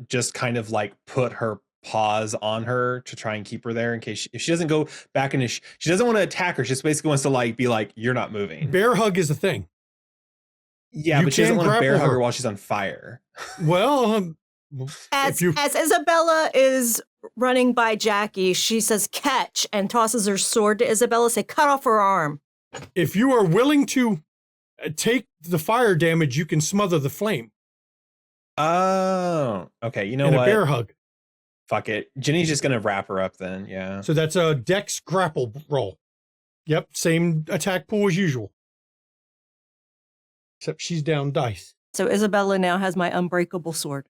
just kind of like put her paws on her to try and keep her there in case if she doesn't go back into she doesn't want to attack her. She just basically wants to like be like, you're not moving. Bear hug is a thing. Yeah, You but she doesn't can want to bear grapple hug her her. while she's on fire. Well, As you- as Isabella is running by Jackie, she says catch and tosses her sword to Isabella, say cut off her arm. if you are willing to take the fire damage, you can smother the flame Oh, okay. You know in what? a bear hug. Fuck it. Jenny's just gonna wrap her up then. Yeah. So that's a dex grapple roll. Yep, same attack pool as usual. Except she's down dice. So Isabella now has my unbreakable sword.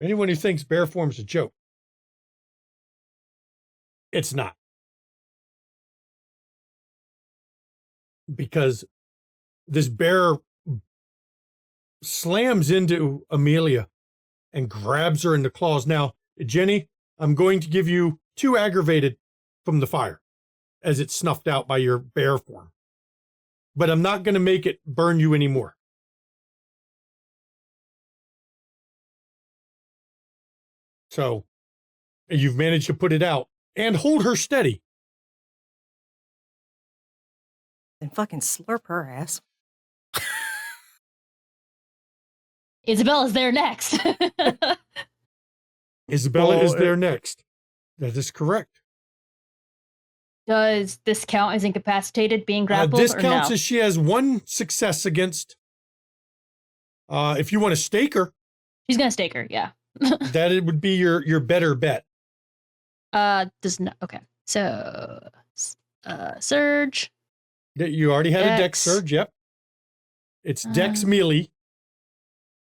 Anyone who thinks bear form's a joke, it's not. Because this bear slams into Amelia and grabs her in the claws. Now, Jenny, I'm going to give you 2 aggravated from the fire as it's snuffed out by your bear form. But I'm not going to make it burn you anymore. So you've managed to put it out and hold her steady. And fucking slurp her ass. Isabella's there next. Isabella Well, is there next. That is correct. Does this count as incapacitated being grappled This or counts no? as she has 1 success against. If you want to stake her, She's gonna stake her, yeah. that it would be your better bet. Does not. Okay, so surge. You already had a dex Dex. surge. Yep. It's dex Uh, melee.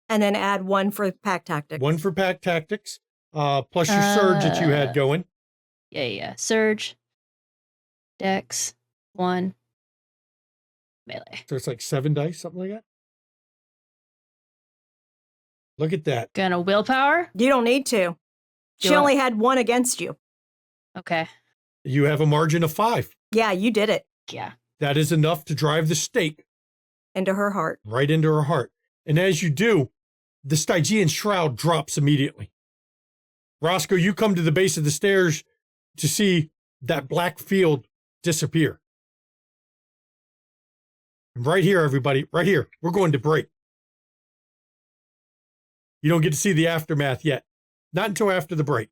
And then add 1 for pack tactics. 1 for pack tactics, plus your surge that you had going. Yeah. Surge. Dex. 1. Melee. So it's like 7 dice, something like that. Look at that. Gonna willpower? You don't need to. She Do I? only had 1 against you. Okay. You have a margin of 5. Yeah, you did it. Yeah. That is enough to drive the stake Into her heart. right into her heart. And as you do, the Stygian shroud drops immediately. Roscoe, you come to the base of the stairs to see that black field disappear. And right here, everybody, right here, we're going to break. You don't get to see the aftermath yet. Not until after the break.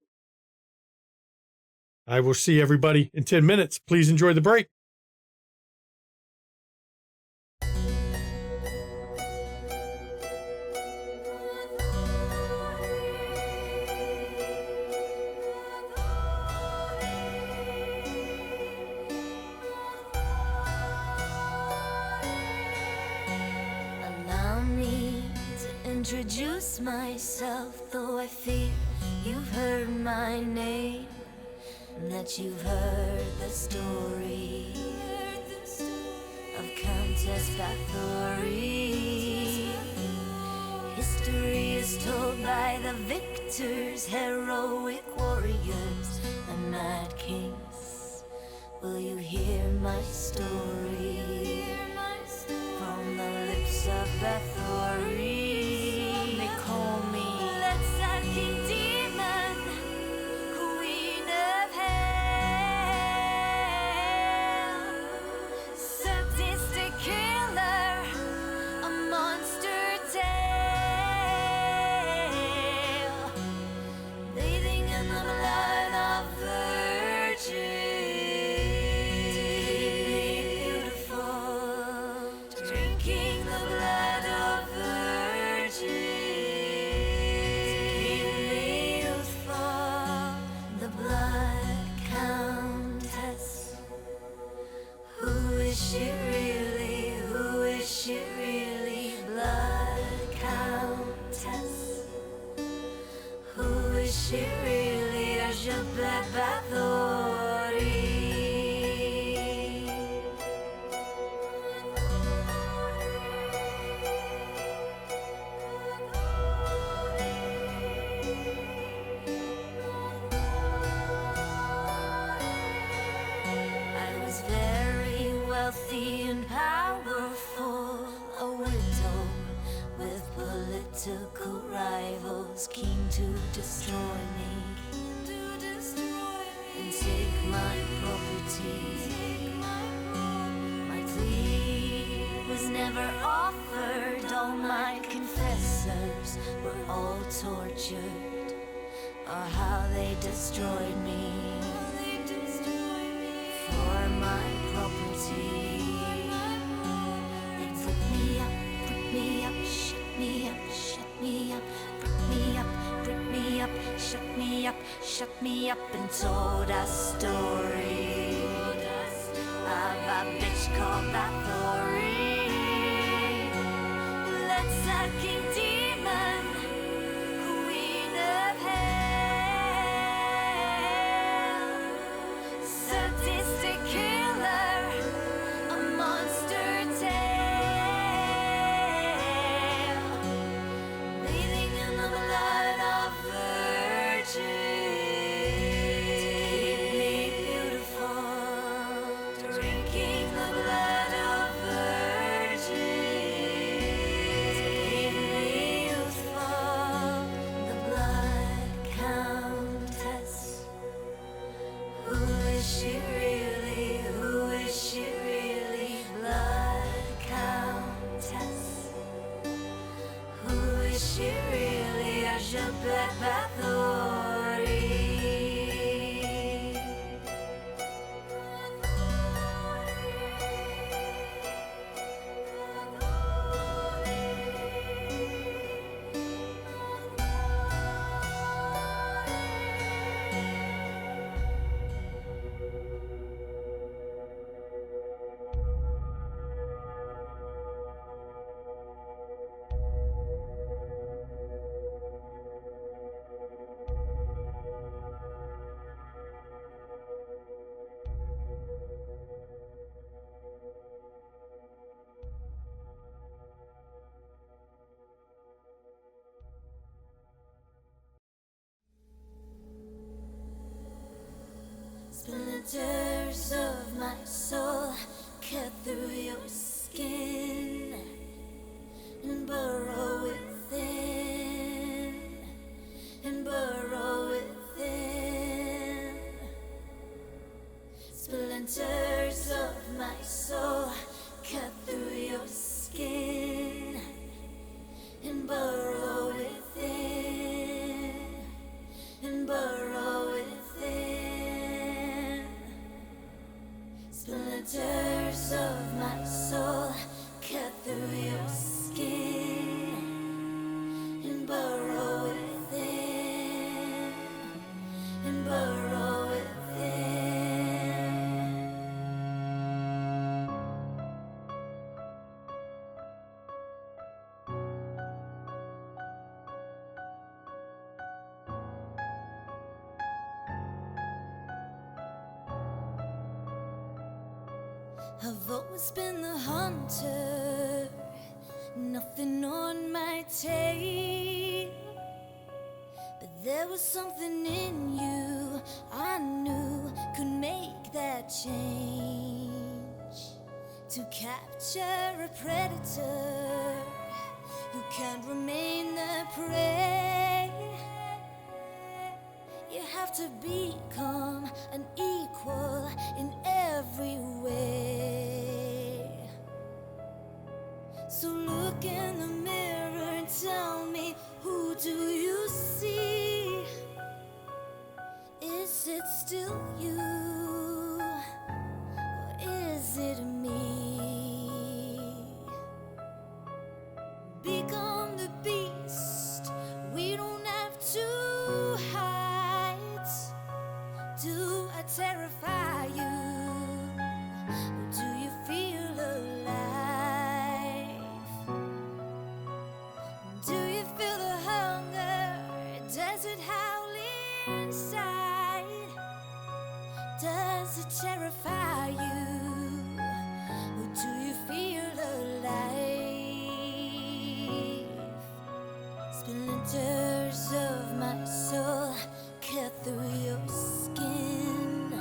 I will see everybody in 10 minutes. Please enjoy the break. Allow me to introduce myself, though I fear you've heard my name, and that you've heard the story of Countess Bathory. History is told by the victors, heroic warriors, and mad kings. Will you hear my story from the lips of Bathory? They call me Let's Demon, Queen of Hell, sadistic killer, a monster tale, bathing in the blood of virgins, beautiful, drinking the blood of virgins, youthful, the blood countess. Who is she really? Who is she really? Blood countess. Who is she really? Je blood Bathory. I was very wealthy and powerful, a widow with political rivals keen to destroy me and take my property. My plea was never offered, all my confessors were all tortured, or how they destroyed me for my property. They put me up, shut me up, shut me up, put me up, shut me up, and told a story of a bitch called Bathory. Let's sucking demon, queen of hell, sadistic killer, a monster tale, bathing in the blood of virgins, beautiful, drinking the blood of virgins, youthful, the blood countess. Who is she really? Who is she really? Blood countess. Who is she really? Je blood Bathory. Splinters of my soul cut through your skin and burrow within, and burrow within. Splinters of my soul cut through your skin and burrow within, and burrow within. Splinters of my soul cut through your skin and burrow within, and burrow within. I've always been the hunter, nothing on my tail. But there was something in you I knew could make that change. To capture a predator who can't remain the prey, you have to become an equal in every way. So look in the mirror and tell me, who do you see? Is it still you, or is it me? Become the beast, we don't have to hide. Do I terrify you? Do you feel alive? Do you feel the hunger? Does it howl inside? Does it terrify you? Or do you feel alive? Splinters of my soul cut through your skin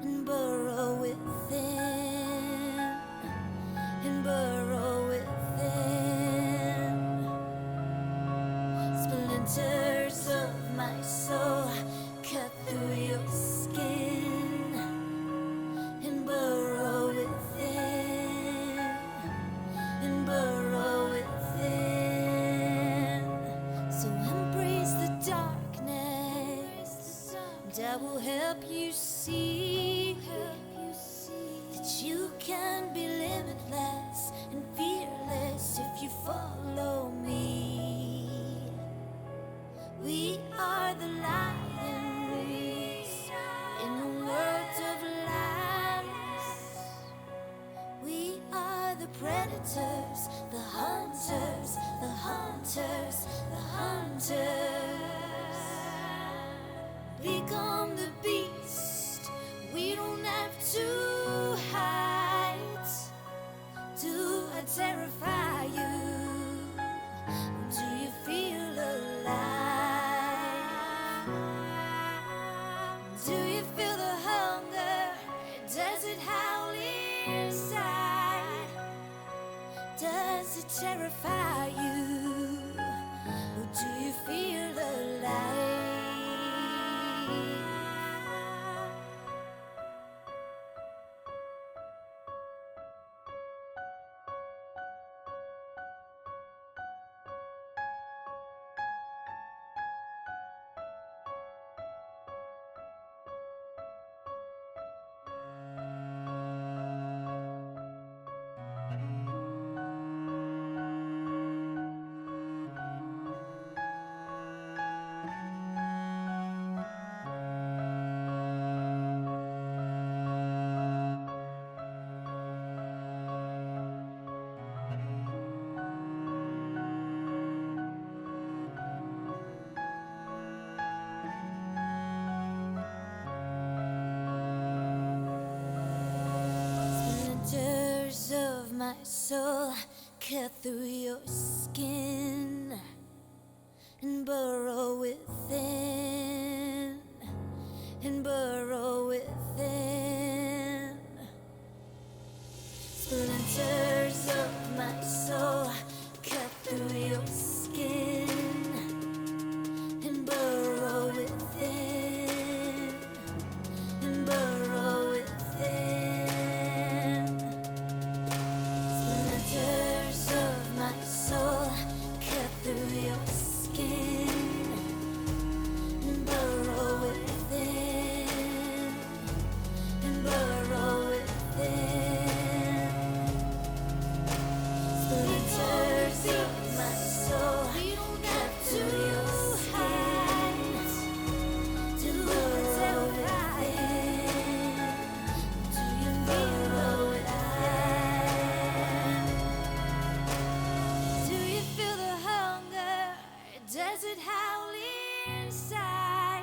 and burrow within, and burrow within. Splinters of my soul cut through your skin and burrow within, and burrow within. So embrace the darkness, and I will help you see that you can be limitless and fearless if you follow me. We are the lions in a world of lies. We are the predators, the hunters, the hunters, the hunters. Become the beast, we don't have to hide. Do I terrify you? Do you feel alive? Do you feel the hunger? Does it howl inside? Does it terrify you? Or do you feel alive? Splinters of my soul cut through your skin and burrow within, and burrow within. it howl inside?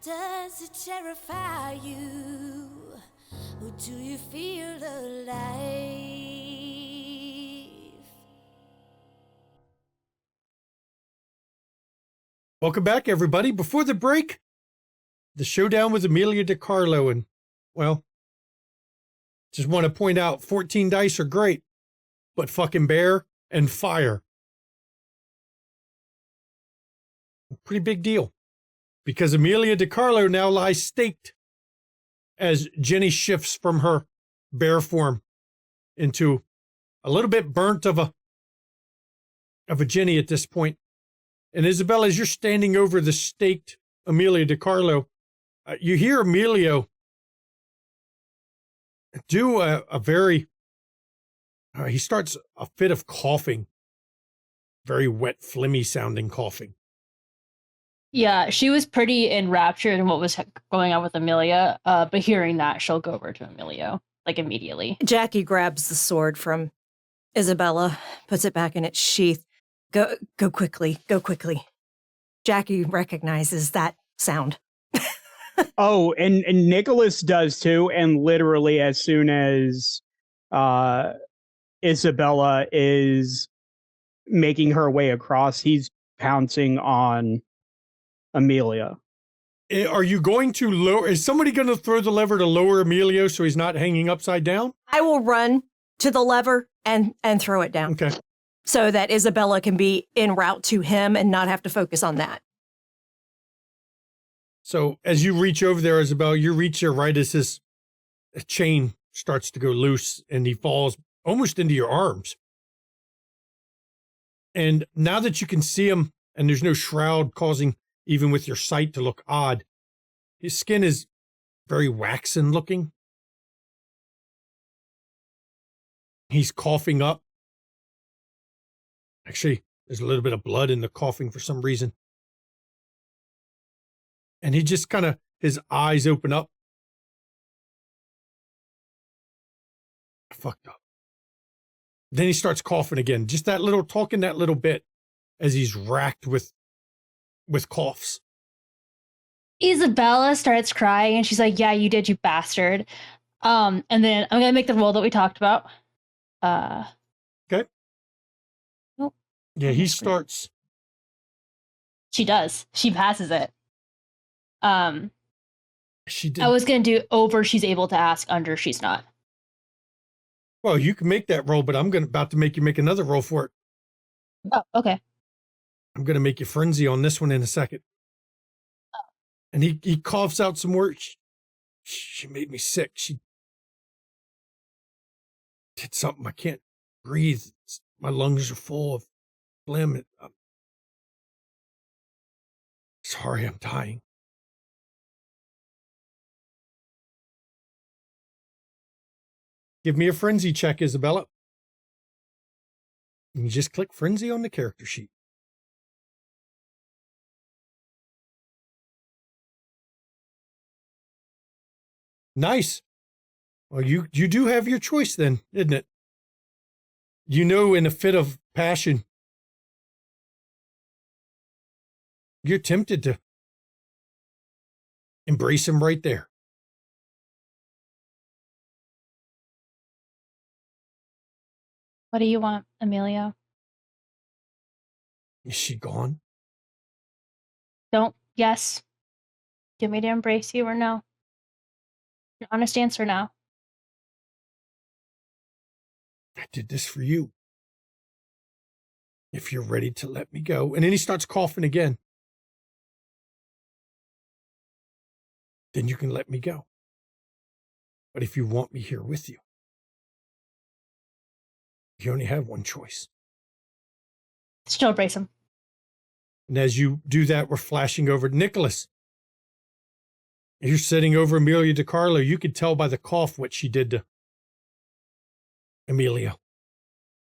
Does it terrify you? Or do you feel alive? Welcome back, everybody. Before the break, the showdown with Amelia DiCarlo. And, well, just want to point out 14 dice are great, but fucking bear and fire. Pretty big deal. Because Amelia DiCarlo now lies staked as Jenny shifts from her bear form into a little bit burnt of a Jenny at this point. And Isabella, as you're standing over the staked Amelia DiCarlo, you hear Emilio do a very, he starts a fit of coughing, very wet, phlegmy sounding coughing. Yeah, she was pretty enraptured in what was going on with Amelia, but hearing that, she'll go over to Emilio, like, immediately. Jackie grabs the sword from Isabella, puts it back in its sheath. Go quickly, go quickly. Jackie recognizes that sound. Oh, and Nicholas does too. And literally, as soon as Isabella is making her way across, he's pouncing on Amelia. Are you going to lower? Is somebody going to throw the lever to lower Emilio so he's not hanging upside down? I will run to the lever and throw it down. Okay. So that Isabella can be en route to him and not have to focus on that. So as you reach over there, Isabella, you reach there right as his chain starts to go loose and he falls almost into your arms. And now that you can see him and there's no shroud causing even with your sight to look odd, his skin is very waxen looking. He's coughing up. Actually, there's a little bit of blood in the coughing for some reason. And he just kind of, his eyes open up. I fucked up. Then he starts coughing again. Just that little, talking that little bit as he's racked with coughs. Isabella starts crying and she's like, yeah, you did, you bastard. And then I'm going to make the roll that we talked about. Okay. Nope. Yeah, he starts. She does. She passes it. She did. I was going to do over she's able to ask, under she's not. Well, you can make that roll, but I'm about to make you make another roll for it. Oh, okay. I'm going to make you frenzy on this one in a second. Oh. And he coughs out some words. She made me sick. She did something. I can't breathe. My lungs are full of phlegm. Sorry, I'm dying. Give me a frenzy check, Isabella. And you just click frenzy on the character sheet. Nice. Well, you do have your choice then, isn't it? You know, in a fit of passion, you're tempted to embrace him right there. What do you want, Amelia? Is she gone? Don't, yes. Do you want me to embrace you or no? Your honest answer now. I did this for you. If you're ready to let me go. And then he starts coughing again. Then you can let me go. But if you want me here with you, you only have one choice. Still embrace him. And as you do that, we're flashing over to Nicholas. You're sitting over Amelia DiCarlo. You could tell by the cough what she did to Amelia.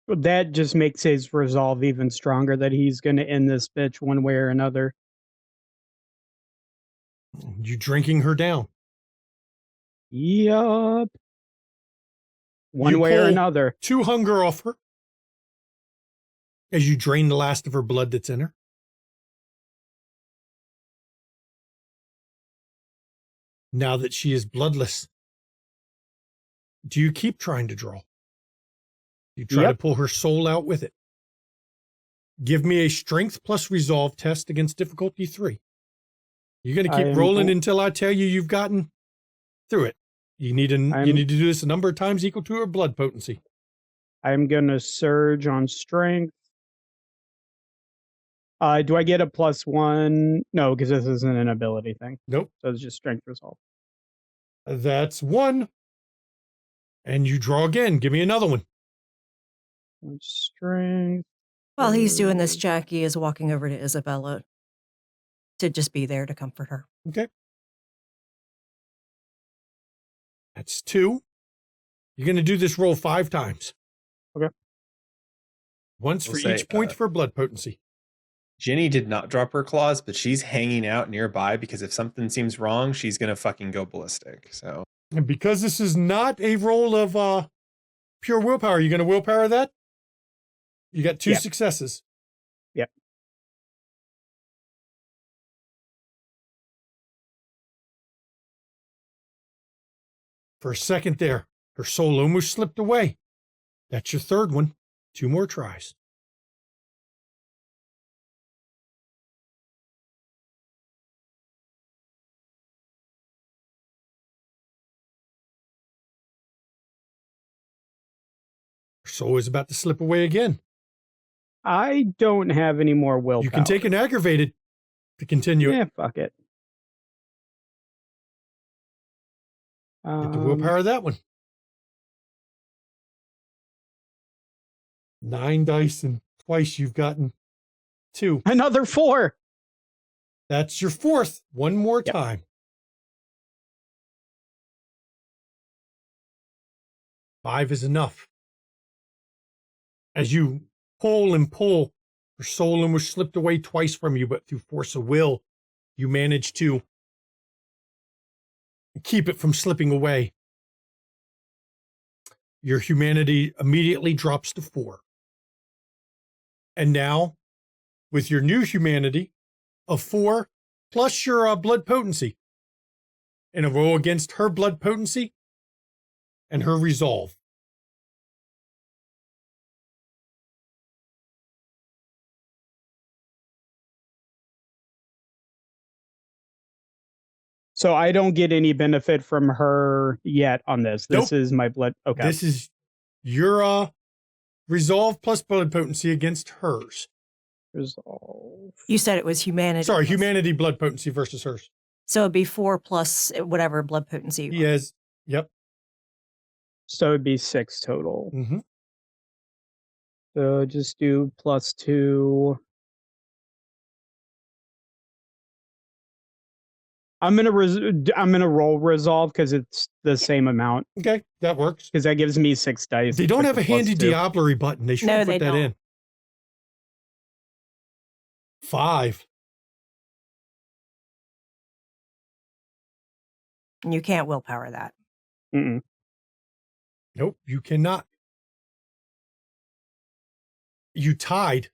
That just makes his resolve even stronger that he's going to end this bitch one way or another. You drinking her down. Yup. One You way or pull another. 2 hunger off her as you drain the last of her blood that's in her. Now that she is bloodless, do you keep trying to draw? You try to pull her soul out with it. Give me a strength plus resolve test against difficulty 3. You're going to keep rolling until I tell you you've gotten through it. You need to do this a number of times equal to her blood potency. I'm going to surge on strength. Do I get a +1? No, because this isn't an ability thing. Nope. So it's just strength resolve. That's 1. And you draw again. Give me another one. Strength. While he's doing this, Jackie is walking over to Isabella to just be there to comfort her. Okay. That's 2. You're going to do this roll 5 times. Okay. Once for each point for blood potency. Jenny did not drop her claws, but she's hanging out nearby because if something seems wrong, she's going to fucking go ballistic. So, and because this is not a roll of pure willpower, you're going to willpower that? You got 2 successes. Yep. For a second there, her soul almost slipped away. That's your 3rd one. 2 more tries. Her soul is about to slip away again. I don't have any more willpower. You can take an aggravated to continue it. it. Fuck it. Get the willpower of that one. 9 dice, and twice you've gotten 2. Another 4. That's your 4th. One more time. 5 is enough. As you pull and pull, her soul almost slipped away twice from you, but through force of will, you manage to keep it from slipping away. Your humanity immediately drops to 4. And now, with your new humanity of 4, plus your blood potency, in a roll against her blood potency and her resolve. So I don't get any benefit from her yet on this. This is my blood. Okay. This is your resolve plus blood potency against hers. Resolve. You said it was humanity. Sorry, humanity blood potency versus hers. So it'd be 4 plus whatever blood potency. Yes. Yep. So it'd be 6 total. Mm-hmm. So just do +2. I'm gonna roll resolve because it's the same amount. Okay, that works. Because that gives me 6 dice. They don't like have a handy +2. diablerie button. They should No, put they that don't. in. 5. And you can't willpower that. Mm-mm. Nope, you cannot. You tied,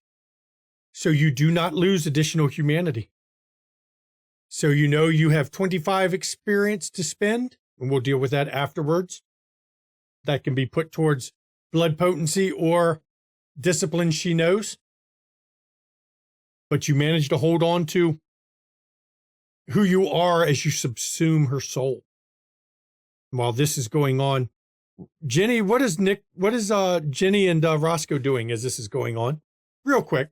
so you do not lose additional humanity. So you know you have 25 experience to spend, and we'll deal with that afterwards. That can be put towards blood potency or discipline she knows. But you manage to hold on to who you are as you subsume her soul. While this is going on, Jenny, what is Jenny and Roscoe doing as this is going on? Real quick.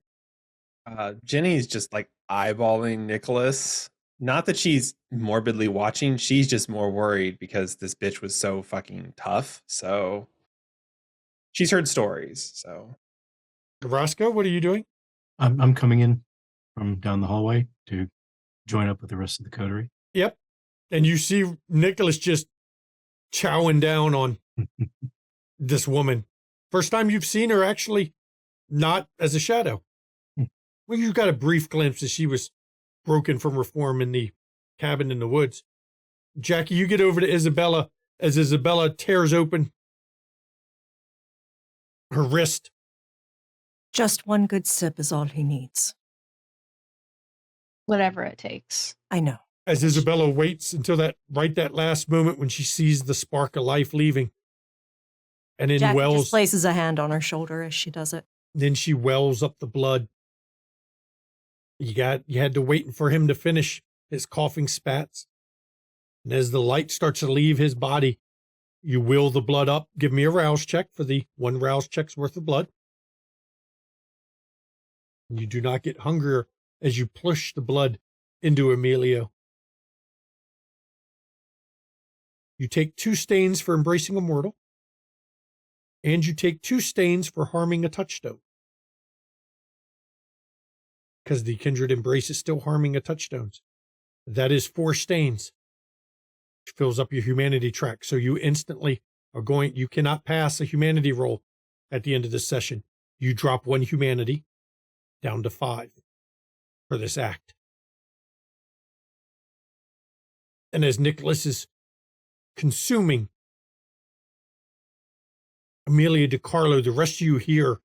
Jenny's just like eyeballing Nicholas. Not that she's morbidly watching, she's just more worried because this bitch was so fucking tough. So she's heard stories. So Roscoe, what are you doing? I'm coming in from down the hallway to join up with the rest of the coterie. Yep. And you see Nicholas just chowing down on this woman. First time you've seen her actually not as a shadow. Well, you got a brief glimpse as she was broken from reform in the cabin in the woods. Jackie, you get over to Isabella as Isabella tears open her wrist. Just one good sip is all he needs. Whatever it takes. I know. as Isabella waits until that last moment when she sees the spark of life leaving. And then Jackie wells, just places a hand on her shoulder as she does it. then she wells up the blood. You had to wait for him to finish his coughing spats. And as the light starts to leave his body, you will the blood up. Give me a rouse check for the 1 rouse check's worth of blood. You do not get hungrier as you push the blood into Amelia. You take 2 stains for embracing a mortal, and you take 2 stains for harming a touchstone. Because the kindred embrace is still harming a touchstones. That is 4 stains. Which fills up your humanity track. So you instantly you cannot pass a humanity roll at the end of this session. You drop 1 humanity down to 5 for this act. And as Nicholas is consuming Amelia DiCarlo, the rest of you hear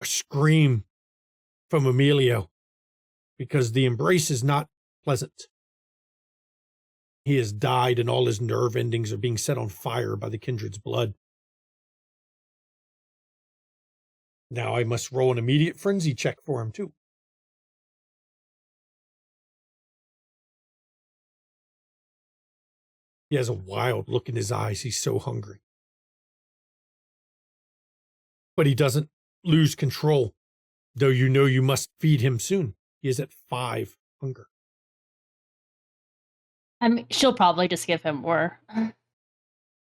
a scream from Emilio because the embrace is not pleasant. He has died and all his nerve endings are being set on fire by the kindred's blood. Now I must roll an immediate frenzy check for him too. He has a wild look in his eyes. He's so hungry. But he doesn't lose control, though you know you must feed him soon. He is at 5 hunger. I mean, she'll probably just give him more.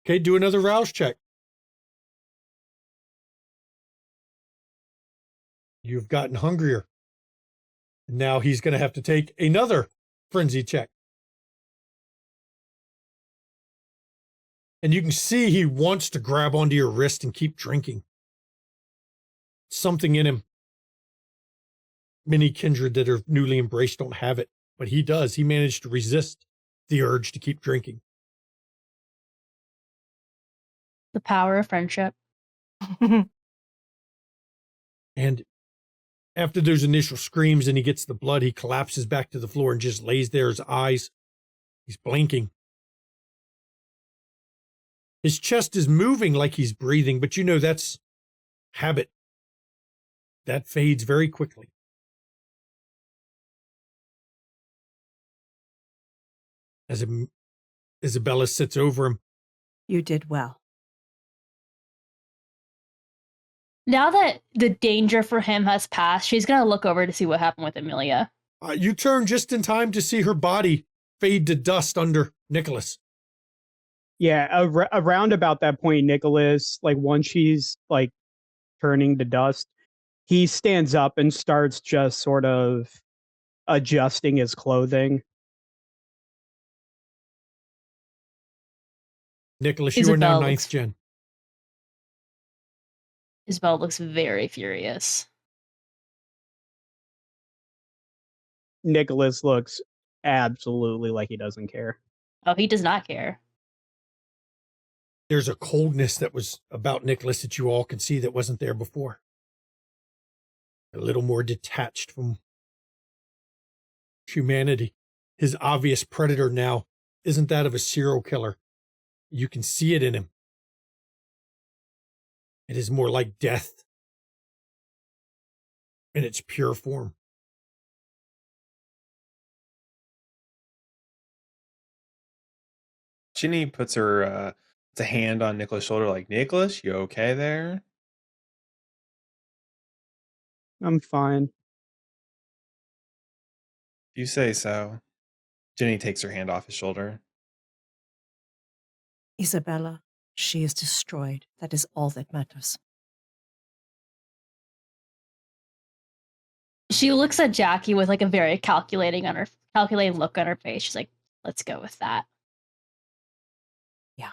Okay, do another rouse check. You've gotten hungrier. Now he's going to have to take another frenzy check. And you can see he wants to grab onto your wrist and keep drinking. Something in him. Many kindred that are newly embraced don't have it, but he does. He managed to resist the urge to keep drinking. The power of friendship. And after those initial screams and he gets the blood, he collapses back to the floor and just lays there, his eyes. He's blinking. His chest is moving like he's breathing, but you know that's habit. That fades very quickly. As Isabella sits over him. You did well. Now that the danger for him has passed, she's going to look over to see what happened with Amelia. You turn just in time to see her body fade to dust under Nicholas. Yeah, around about that point, Nicholas, like once she's like turning to dust, he stands up and starts just sort of adjusting his clothing. Nicholas, you are now Isabel 9th gen. Isabel looks very furious. Nicholas looks absolutely like he doesn't care. Oh, he does not care. There's a coldness that was about Nicholas that you all can see that wasn't there before. A little more detached from humanity. His obvious predator now isn't that of a serial killer. You can see it in him. It is more like death in its pure form. Ginny puts her a hand on Nicholas' shoulder, like, Nicholas, you okay there? I'm fine. You say so. Ginny takes her hand off his shoulder. Isabella, she is destroyed. That is all that matters. She looks at Jackie with like a very calculating look on her face. She's like, let's go with that. Yeah.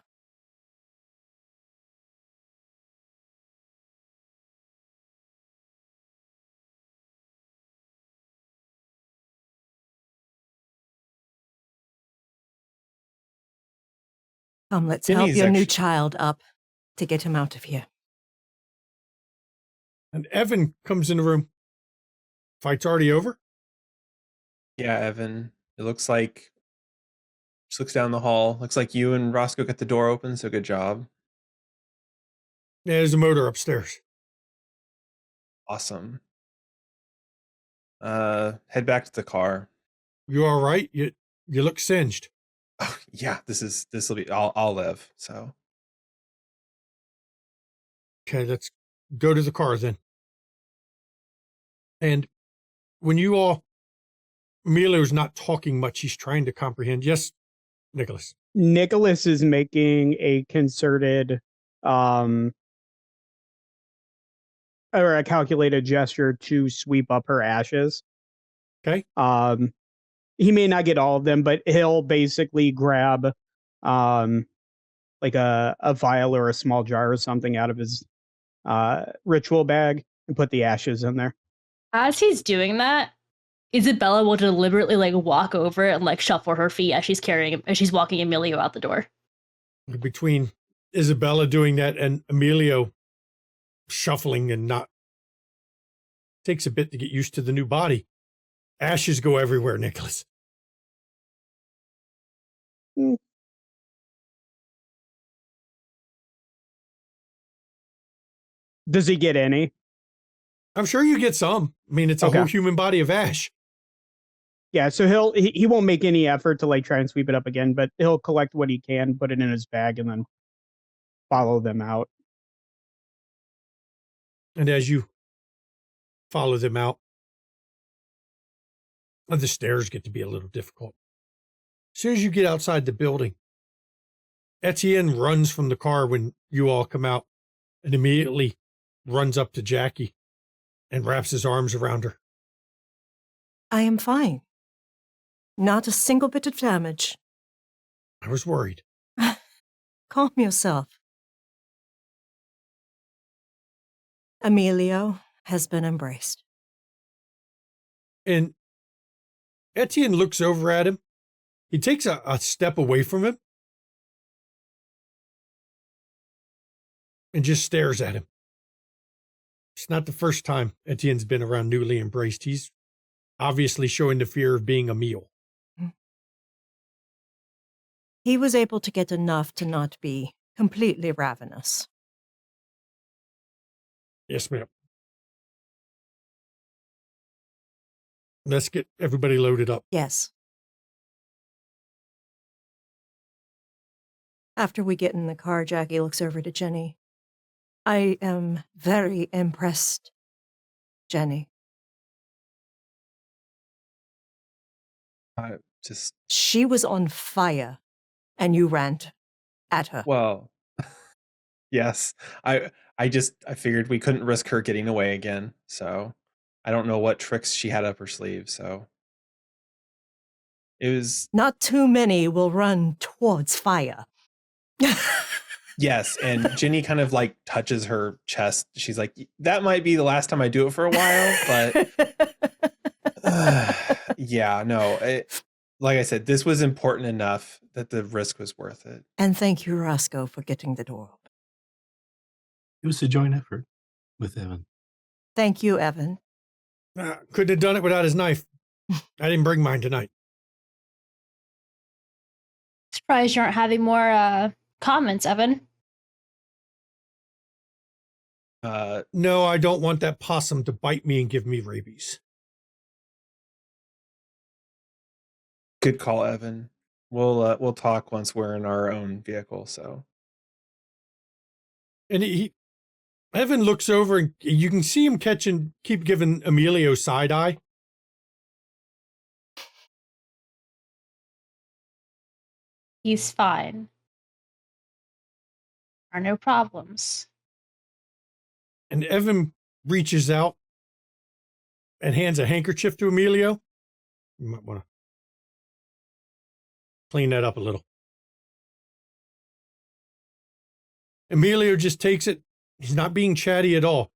Come, let's help Ginny's your new child up to get him out of here. And Evan comes in the room. Fight's already over? Yeah, Evan. It looks like just looks down the hall. Looks like you and Roscoe got the door open, so good job. Yeah, there's a motor upstairs. Awesome. Head back to the car. You all right? You look singed. Oh, yeah, this will be I'll live. So Okay, let's go to the car then. And when you all, Emilio's not talking much. He's trying to comprehend. Yes, Nicholas. Nicholas is making a concerted or a calculated gesture to sweep up her ashes. Okay. He may not get all of them, but he'll basically grab like a vial or a small jar or something out of his ritual bag and put the ashes in there. As he's doing that, Isabella will deliberately like walk over and like shuffle her feet as she's walking Emilio out the door. Between Isabella doing that and Emilio shuffling and not, takes a bit to get used to the new body. Ashes go everywhere, Nicholas. Does he get any? I'm sure you get some. I mean, it's a whole human body of ash. Yeah, so he won't make any effort to like try and sweep it up again, but he'll collect what he can, put it in his bag, and then follow them out. And as you follow them out, the stairs get to be a little difficult. As soon as you get outside the building, Etienne runs from the car when you all come out and immediately runs up to Jackie and wraps his arms around her. I am fine. Not a single bit of damage. I was worried. Calm yourself. Emilio has been embraced. And Etienne looks over at him. He takes a step away from him and just stares at him. It's not the first time Etienne's been around newly embraced. He's obviously showing the fear of being a meal. He was able to get enough to not be completely ravenous. Yes, ma'am. Let's get everybody loaded up. Yes. After we get in the car, Jackie looks over to Jenny. I am very impressed, Jenny. She was on fire, and you ran at her. Well, yes. I figured we couldn't risk her getting away again, so I don't know what tricks she had up her sleeve, so it was Not too many will run towards fire. yes, and Jenny kind of like touches her chest. She's like, that might be the last time I do it for a while, but yeah, no. Like I said, this was important enough that the risk was worth it. And thank you, Roscoe, for getting the door open. It was a joint effort with Evan. Thank you, Evan. Couldn't have done it without his knife. I didn't bring mine tonight. Surprised you aren't having more comments, Evan. No, I don't want that possum to bite me and give me rabies. Good call, Evan. We'll talk once we're in our own vehicle. So, and Evan looks over and you can see him keep giving Emilio side eye. He's fine. Are no problems. And Evan reaches out and hands a handkerchief to Emilio. You might want to clean that up a little. Emilio just takes it. He's not being chatty at all.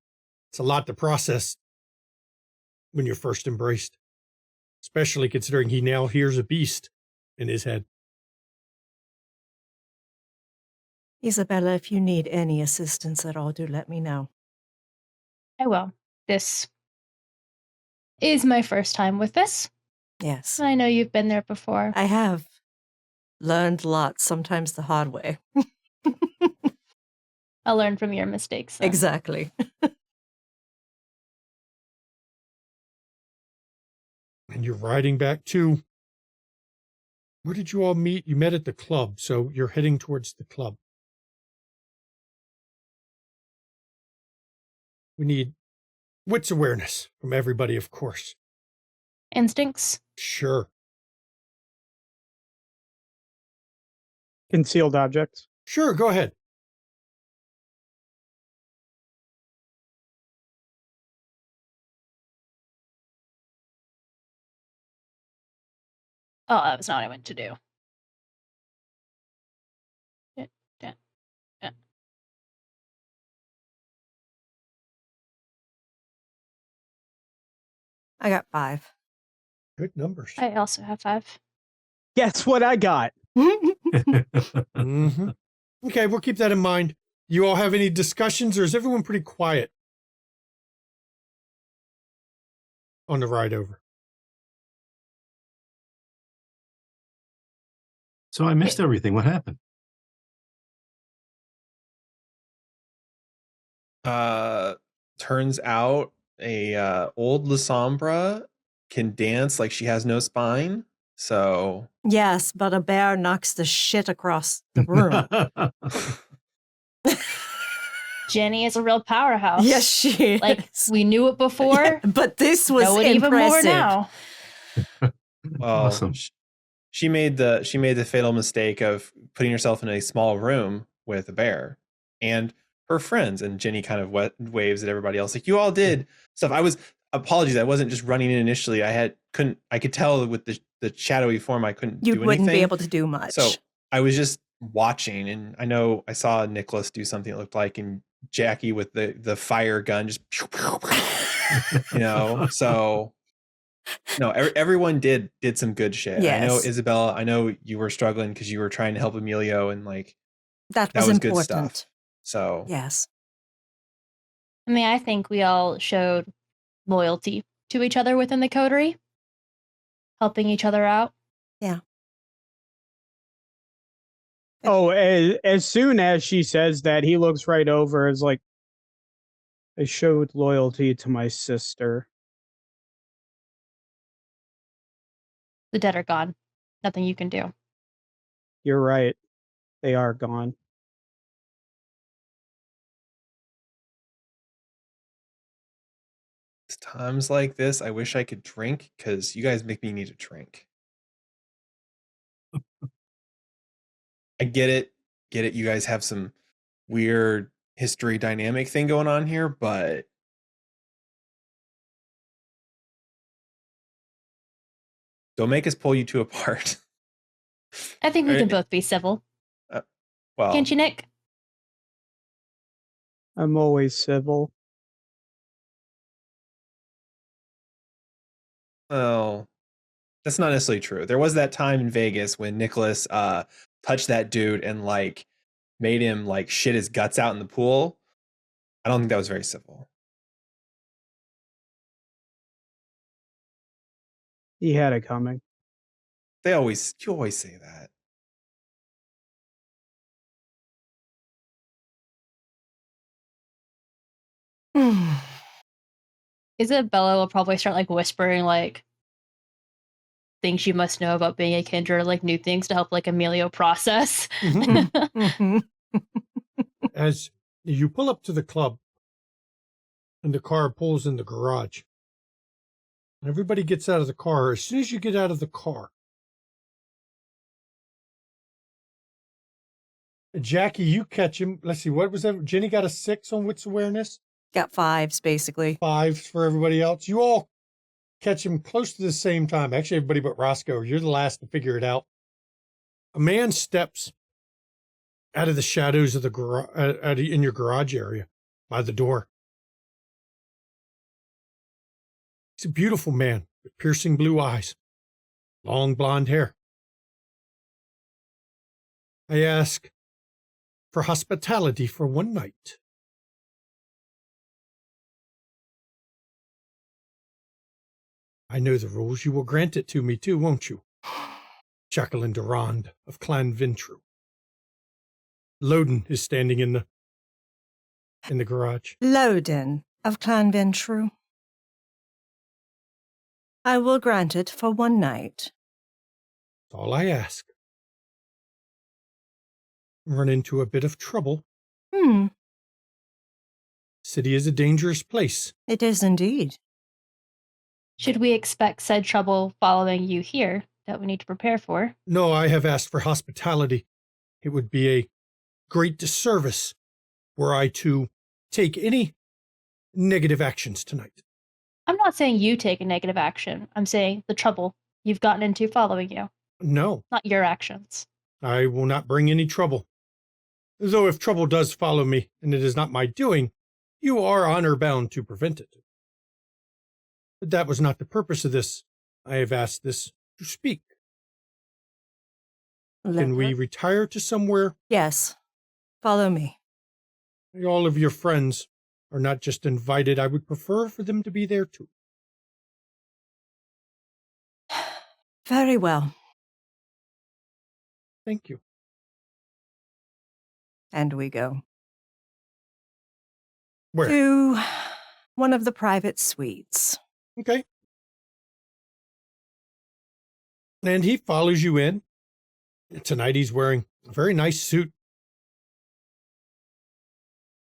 It's a lot to process when you're first embraced, especially considering he now hears a beast in his head. Isabella, if you need any assistance at all, do let me know. I will. This is my first time with this. Yes. I know you've been there before. I have learned lots, sometimes the hard way. I'll learn from your mistakes. Then. Exactly. And you're riding back to, where did you all meet? You met at the club, so you're heading towards the club. We need wits awareness from everybody, of course. Instincts. Sure. Concealed objects. Sure, go ahead. Oh, that was not what I meant to do. I got 5. Good numbers. I also have 5. Guess what I got? Mm-hmm. Okay, we'll keep that in mind. You all have any discussions, or is everyone pretty quiet on the ride over? So I missed everything. What happened? Turns out a old Lasombra can dance like she has no spine. So Yes, but a bear knocks the shit across the room. Jenny is a real powerhouse. Yes, she is. Like, we knew it before. Yeah, but this was know it even more impressive. now. well, Awesome. she made the fatal mistake of putting herself in a small room with a bear and her friends. And Jenny kind of waves at everybody else like, you all did stuff. Apologies, I wasn't just running in initially. I could tell with the shadowy form I couldn't do You anything. wouldn't be able to do much. So I was just watching, and I know I saw Nicholas do something it looked like, and Jackie with the fire gun just so no, everyone did some good shit. Yes. I know, Isabella, I know you were struggling because you were trying to help Emilio, and like that that was was important. good stuff. So Yes. I mean, I think we all showed loyalty to each other within the coterie, helping each other out. Yeah. Oh, as soon as she says that, he looks right over as like, I showed loyalty to my sister. The dead are gone. Nothing you can do. You're right. They are gone. it's times like this, I wish I could drink because you guys make me need a drink. I get it. You guys have some weird history dynamic thing going on here, but don't make us pull you two apart. I think we can both be civil. Well, Can't you, Nick? I'm always civil. well, that's not necessarily true. There was that time in Vegas when Nicholas touched that dude and like made him like shit his guts out in the pool. I don't think that was very civil. He had it coming. You always say that. Isabella will probably start like whispering like things you must know about being a Kindred, like new things to help like Amelia process. Mhm. As you pull up to the club and the car pulls in the garage, and everybody gets out of the car. As soon as you get out of the car, Jackie, you catch him. Let's see, what was that? Jenny got a 6 on wits awareness. Got 5s, basically. 5s for everybody else. You all catch him close to the same time. Actually, everybody but Roscoe. You're the last to figure it out. A man steps out of the shadows of the garage, in your garage area by the door. He's a beautiful man with piercing blue eyes, long blonde hair. I ask for hospitality for one night. I know the rules. You will grant it to me too, won't you? Jacqueline Durand of Clan Ventru. Loden is standing in the garage. Loden of Clan Ventru. I will grant it for one night. That's all I ask. Run into a bit of trouble. City is a dangerous place. It is indeed. Should we expect said trouble following you here that we need to prepare for? No, I have asked for hospitality. It would be a great disservice were I to take any negative actions tonight. I'm not saying you take a negative action. I'm saying the trouble you've gotten into following you, No, not your actions. I will not bring any trouble. Though if trouble does follow me, and it is not my doing, you are honor-bound to prevent it. But that was not the purpose of this. I have asked this to speak. Can we retire to somewhere? Yes. Follow me. All of your friends are not just invited. I would prefer for them to be there too. Very well. Thank you. And we go. Where? To one of the private suites. Okay. And he follows you in. Tonight he's wearing a very nice suit.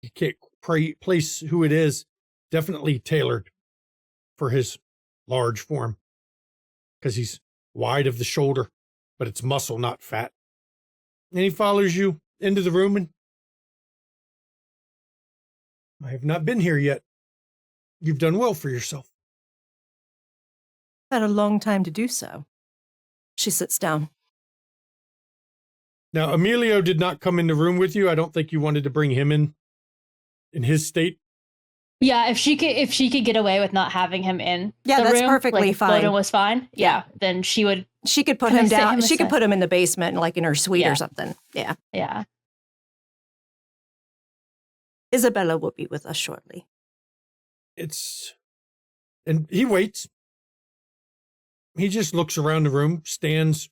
You can't place who it is. Definitely tailored for his large form. Because he's wide of the shoulder, but it's muscle, not fat. And he follows you into the room, and I have not been here yet. You've done well for yourself. Had a long time to do so. She sits down. Now, Emilio did not come in the room with you. I don't think you wanted to bring him in his state. Yeah, if she could get away with not having him in Yeah, the that's room, perfectly like if fine. Loden was fine. Yeah, then she would. She could put Can I him sit down. him She could aside? put him in the basement, like in her suite Yeah. or something. Yeah. Yeah. Isabella will be with us shortly. And he waits. He just looks around the room, stands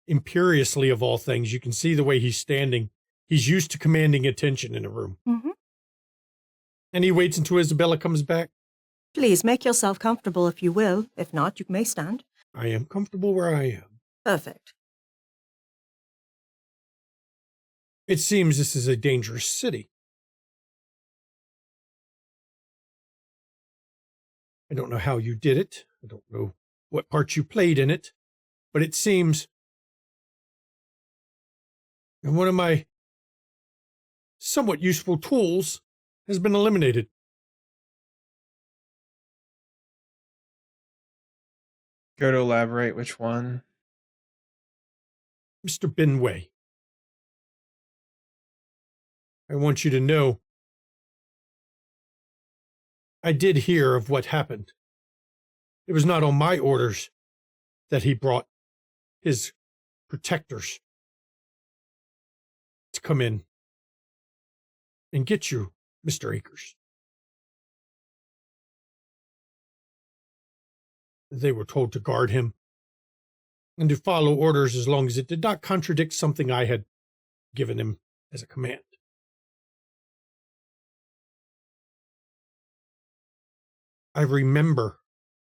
imperiously of all things. You can see the way he's standing. He's used to commanding attention in a room. Mm-hmm. And he waits until Isabella comes back. Please make yourself comfortable if you will. If not, you may stand. I am comfortable where I am. Perfect. It seems this is a dangerous city. I don't know how you did it. I don't know what part you played in it, but it seems one of my somewhat useful tools has been eliminated. Go to elaborate which one. Mr. Benway, I want you to know I did hear of what happened. It was not on my orders that he brought his protectors to come in and get you, Mr. Akers. They were told to guard him and to follow orders as long as it did not contradict something I had given him as a command. I remember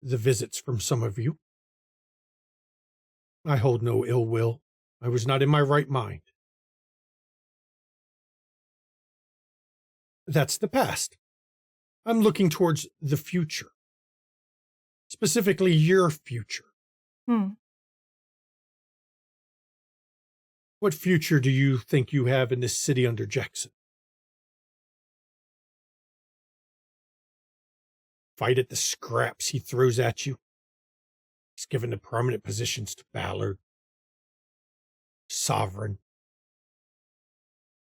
the visits from some of you. I hold no ill will. I was not in my right mind. That's the past. I'm looking towards the future. Specifically, your future. What future do you think you have in this city under Jackson? Fight at the scraps he throws at you. He's given the prominent positions to Ballard, Sovereign,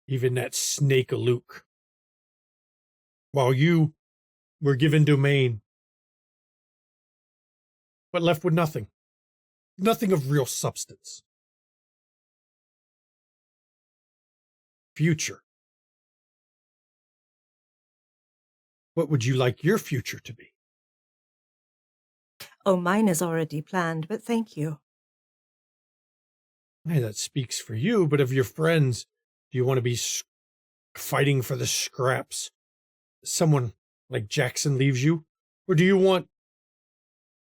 even that snake Luke. While you were given domain, but left with nothing. Nothing of real substance. Future. What would you like your future to be? Oh, mine is already planned, but thank you. Hey, that speaks for you, but of your friends, do you want to be fighting for the scraps? Someone like Jackson leaves you? Or do you want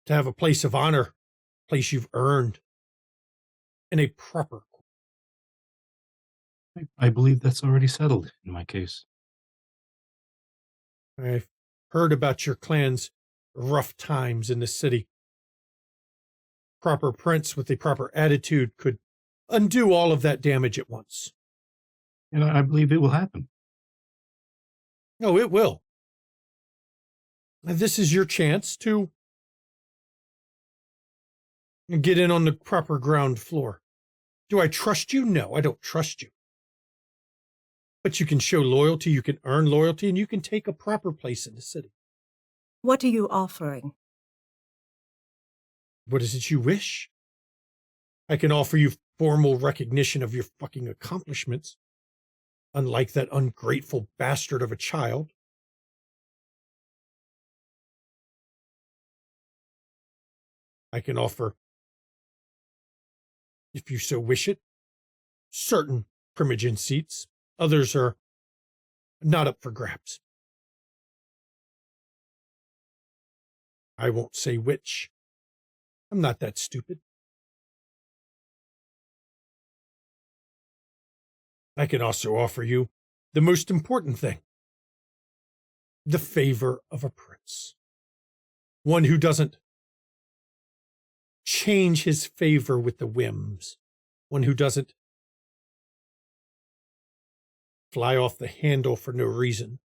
to have a place of honor, a place you've earned, in a proper? I believe that's already settled in my case. I've heard about your clan's rough times in the city. Proper prince with a proper attitude could undo all of that damage at once. And I believe it will happen. Oh, it will. And this is your chance to get in on the proper ground floor. Do I trust you? No, I don't trust you. But you can show loyalty, you can earn loyalty, and you can take a proper place in the city. What are you offering? What is it you wish? I can offer you formal recognition of your fucking accomplishments, unlike that ungrateful bastard of a child. I can offer, if you so wish it, certain Primogen seats. Others are not up for grabs. I won't say which. I'm not that stupid. I can also offer you the most important thing, the favor of a prince. One who doesn't change his favor with the whims. One who doesn't fly off the handle for no reason.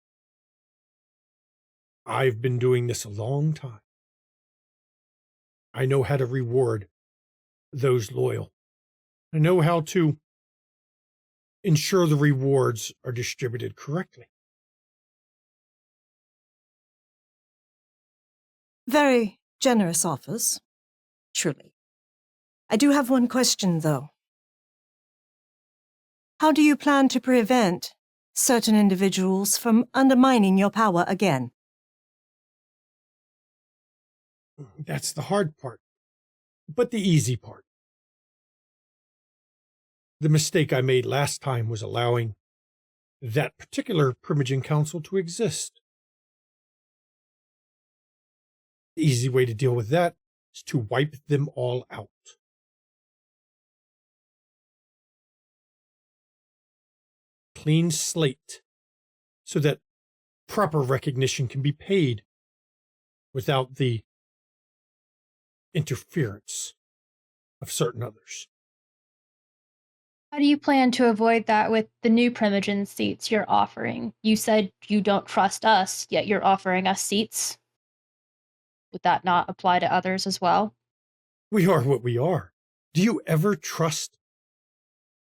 I've been doing this a long time. I know how to reward those loyal. I know how to ensure the rewards are distributed correctly. Very generous offers, truly. I do have one question, though. How do you plan to prevent certain individuals from undermining your power again? That's the hard part, but the easy part. The mistake I made last time was allowing that particular Primogen Council to exist. The easy way to deal with that is to wipe them all out. Clean slate, so that proper recognition can be paid without the interference of certain others. How do you plan to avoid that with the new Primogen seats you're offering? You said you don't trust us, yet you're offering us seats. Would that not apply to others as well? We are what we are. Do you ever trust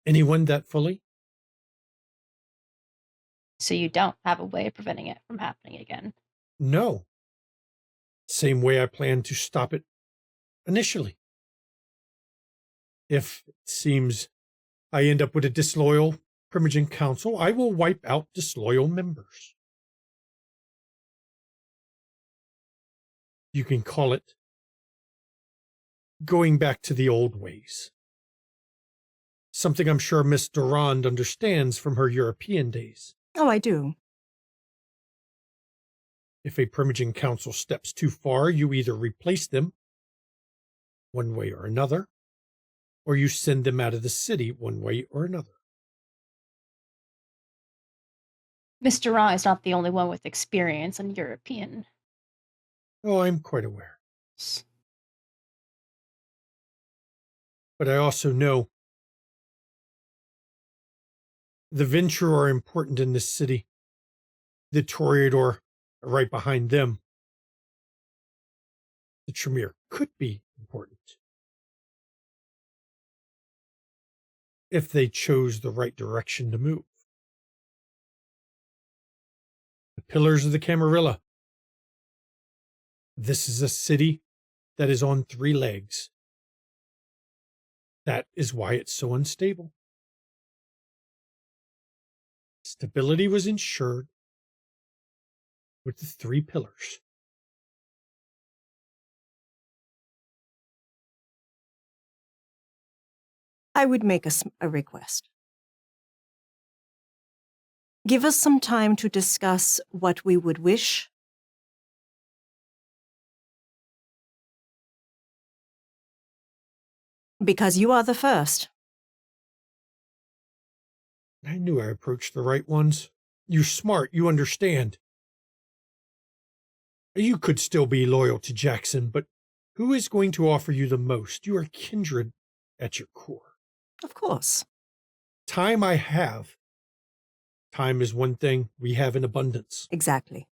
anyone that fully? So you don't have a way of preventing it from happening again. No. Same way I plan to stop it initially. If it seems I end up with a disloyal Primogen Council, I will wipe out disloyal members. You can call it going back to the old ways. Something I'm sure Miss Durand understands from her European days. Oh, I do. If a Primogen Council steps too far, you either replace them one way or another, or you send them out of the city one way or another. Mr. Ra is not the only one with experience in European. Oh, I'm quite aware. But I also know the Venture are important in this city. The Toreador are right behind them. The Tremere could be important if they chose the right direction to move. The Pillars of the Camarilla. This is a city that is on 3 legs. That is why it's so unstable. Stability was ensured with the 3 pillars. I would make a request. Give us some time to discuss what we would wish. Because you are the first. I knew I approached the right ones. You're smart. You understand. You could still be loyal to Jackson, but who is going to offer you the most? You are kindred at your core. Of course. Time I have. Time is one thing we have in abundance. Exactly.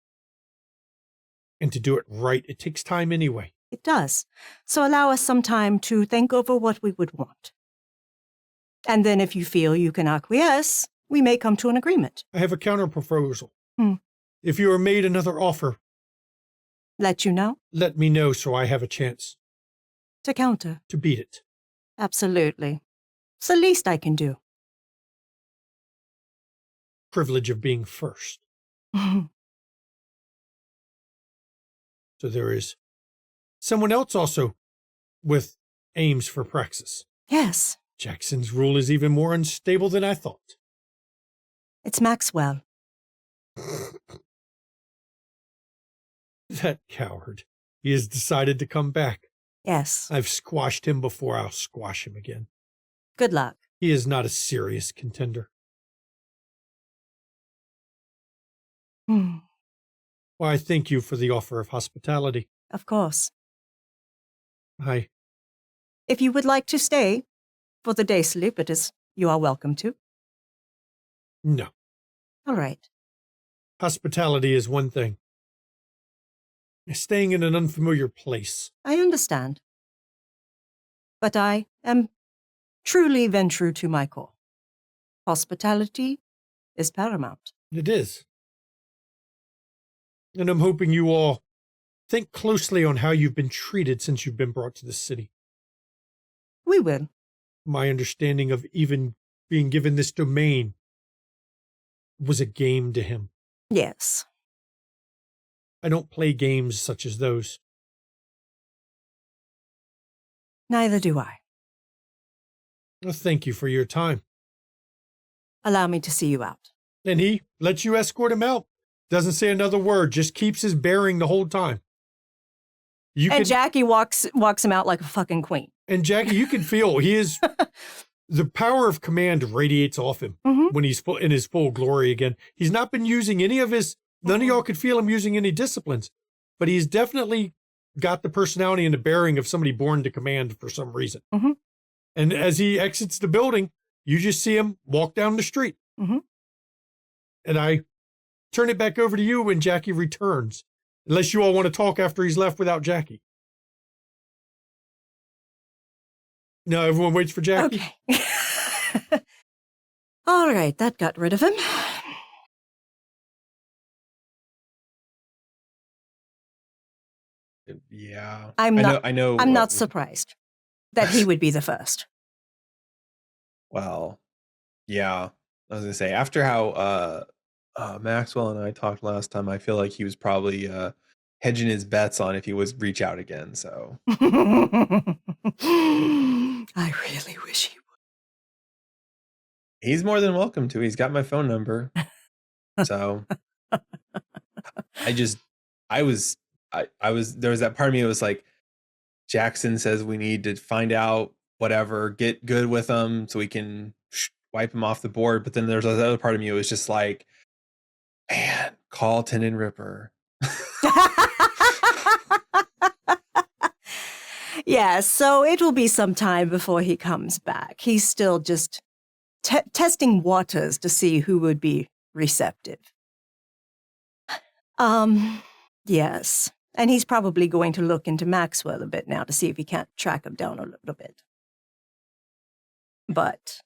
And to do it right, it takes time anyway. It does. So allow us some time to think over what we would want. And then if you feel you can acquiesce, we may come to an agreement. I have a counter proposal. Hmm. If you are made another offer, Let you know? let me know so I have a chance To counter. to beat it. Absolutely. It's the least I can do. Privilege of being first. So there is someone else also with aims for praxis. Yes, Jackson's rule is even more unstable than I thought. it's Maxwell. That coward. He has decided to come back. Yes. I've squashed him before. I'll squash him again. Good luck. He is not a serious contender. Hmm. Why, thank you for the offer of hospitality. Of course. If you would like to stay for the day sleep, you are welcome to. No. All right. Hospitality is one thing. Staying in an unfamiliar place. I understand. But I am truly then true to my core. Hospitality is paramount. It is. And I'm hoping you all think closely on how you've been treated since you've been brought to this city. We will. My understanding of even being given this domain was a game to him. Yes. I don't play games such as those. Neither do I. Well, thank you for your time. Allow me to see you out. And he lets you escort him out. Doesn't say another word, just keeps his bearing the whole time. Jackie walks him out like a fucking queen. And Jackie, you can feel the power of command radiates off him when he's in his full glory again. He's not been using any of his, none of y'all could feel him using any disciplines, but he's definitely got the personality and the bearing of somebody born to command for some reason. And as he exits the building, you just see him walk down the street. And I turn it back over to you when Jackie returns, unless you all want to talk after he's left without Jackie. No, everyone waits for Jackie. Okay. All right, that got rid of him. Yeah. I'm I know. I'm not surprised that he would be the first. Well, yeah. I was gonna say, after how Maxwell and I talked last time, I feel like he was probably hedging his bets on if he was reach out again. So I really wish he would. he's more than welcome to. He's got my phone number. So I was there was that part of me that was like, Jackson says we need to find out whatever, get good with him so we can wipe him off the board. But then there's this other part of me that was just like, man, call Tendon Ripper. Yeah, so it will be some time before he comes back. He's still just testing waters to see who would be receptive. Yes. And he's probably going to look into Maxwell a bit now to see if he can't track him down a little bit. But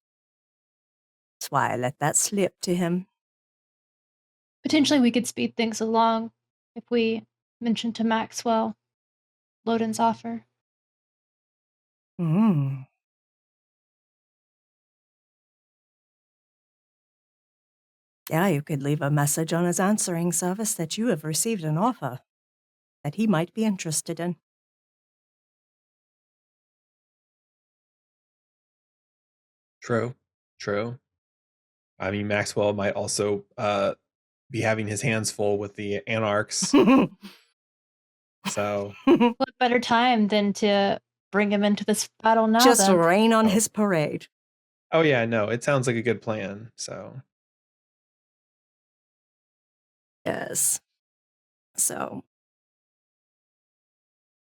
that's why I let that slip to him. Potentially, we could speed things along if we mention to Maxwell Loden's offer. Mm. Yeah, you could leave a message on his answering service that you have received an offer that he might be interested in. True. True. I mean, Maxwell might also be having his hands full with the Anarchs. So What better time than to bring him into this battle now? Just then? rain on Oh. his parade. Oh yeah, no, it sounds like a good plan. So Yes. So.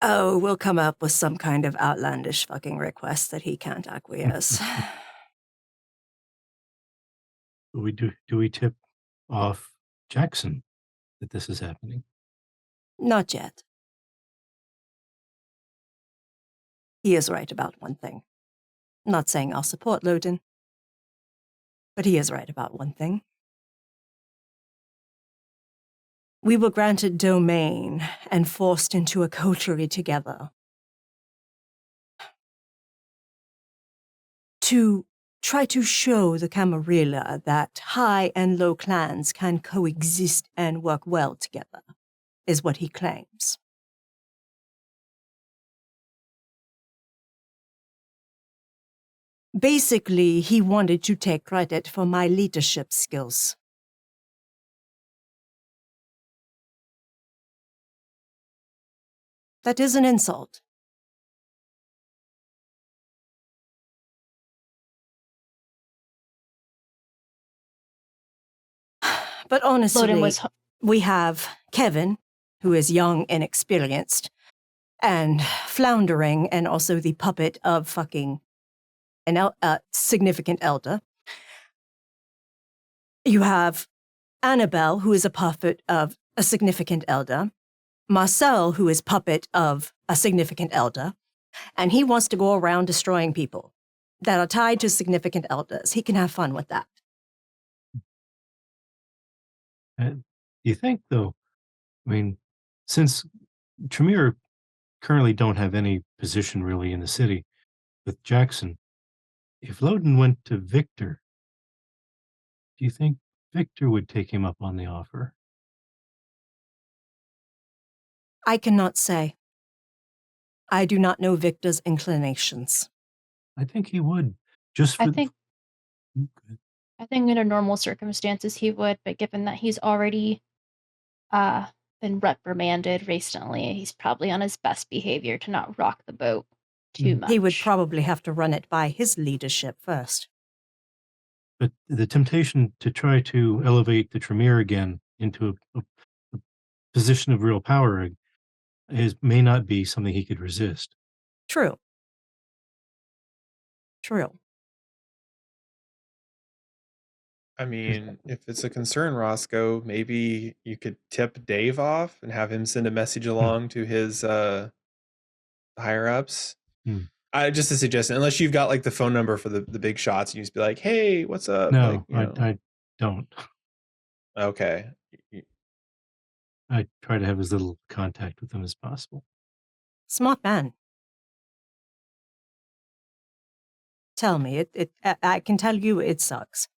Oh, we'll come up with some kind of outlandish fucking request that he can't acquiesce. Do we tip off Jackson that this is happening? Not yet. He is right about one thing. Not saying I'll support Loden, but he is right about one thing. We were granted domain and forced into a coterie together to try to show the Camarilla that high and low clans can coexist and work well together, is what he claims. Basically, he wanted to take credit for my leadership skills. That is an insult. But honestly, Loden was we have Kevin, who is young and experienced, and floundering, and also the puppet of fucking a significant elder. You have Annabelle, who is a puppet of a significant elder. Marcel, who is puppet of a significant elder. And he wants to go around destroying people that are tied to significant elders. He can have fun with that. Do you think, though, I mean, since Tremere currently don't have any position really in the city with Jackson, if Loden went to Victor, do you think Victor would take him up on the offer? I cannot say. I do not know Victor's inclinations. I think he would. Just for I think under normal circumstances he would, but given that he's already been reprimanded recently, he's probably on his best behavior to not rock the boat too much. He would probably have to run it by his leadership first. But the temptation to try to elevate the Tremere again into a position of real power may not be something he could resist. True. I mean, if it's a concern, Roscoe, maybe you could tip Dave off and have him send a message along to his higher ups. Just a suggestion, unless you've got like the phone number for the big shots, and you just be like, "Hey, what's up?" No, like, I don't. Okay. I try to have as little contact with them as possible. Smart man. Tell me, I can tell you it sucks.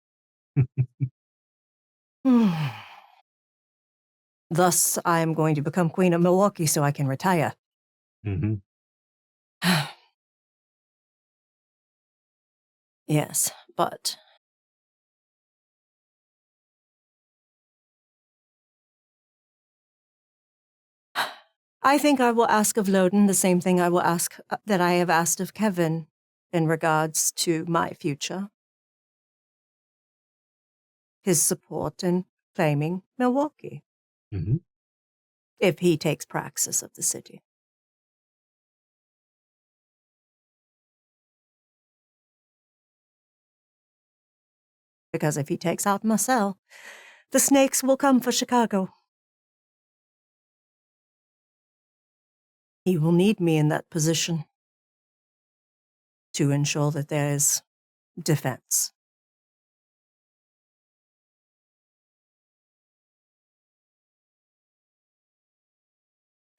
Thus, I am going to become Queen of Milwaukee so I can retire. Mm-hmm. Yes, but I think I will ask of Loden the same thing I will ask that I have asked of Kevin in regards to my future. His support in claiming Milwaukee. Mm-hmm. If he takes praxis of the city. Because if he takes out Marcel, the snakes will come for Chicago. He will need me in that position to ensure that there is defense.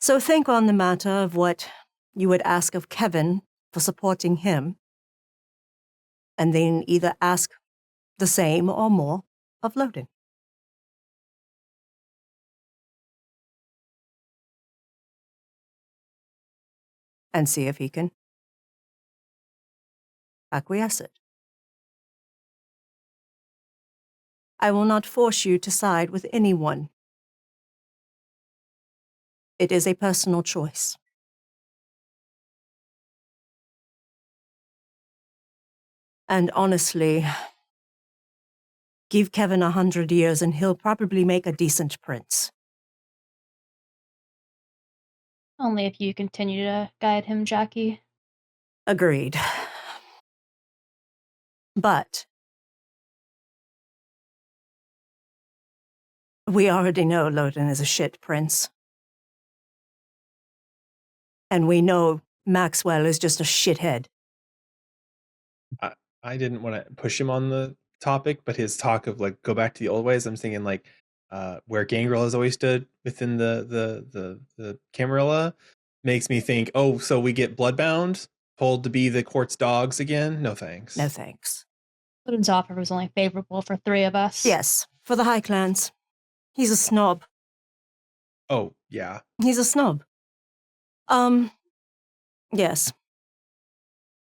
So think on the matter of what you would ask of Kevin for supporting him, and then either ask the same or more of Loden. And see if he can acquiesce it. I will not force you to side with anyone. It is a personal choice. And honestly, give Kevin 100 years and he'll probably make a decent prince. Only if you continue to guide him, Jackie. Agreed. But we already know Loden is a shit prince. And we know Maxwell is just a shithead. I didn't want to push him on the topic, but his talk of like go back to the old ways, I'm thinking like where Gangrel has always stood within the Camarilla makes me think, oh, so we get Bloodbound told to be the court's dogs again? No thanks. No thanks. Loden's offer was only favorable for 3 of us. Yes, for the High Clans. He's a snob. Oh, yeah. He's a snob. Yes.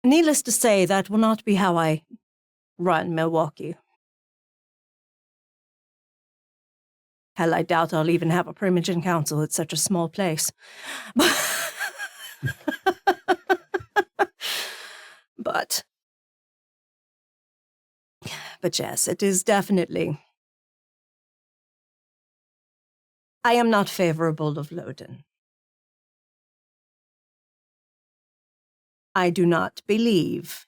Needless to say, that will not be how I run Milwaukee. Hell, I doubt I'll even have a Primogen Council at such a small place. But yes, it is definitely... I am not favorable of Loden. I do not believe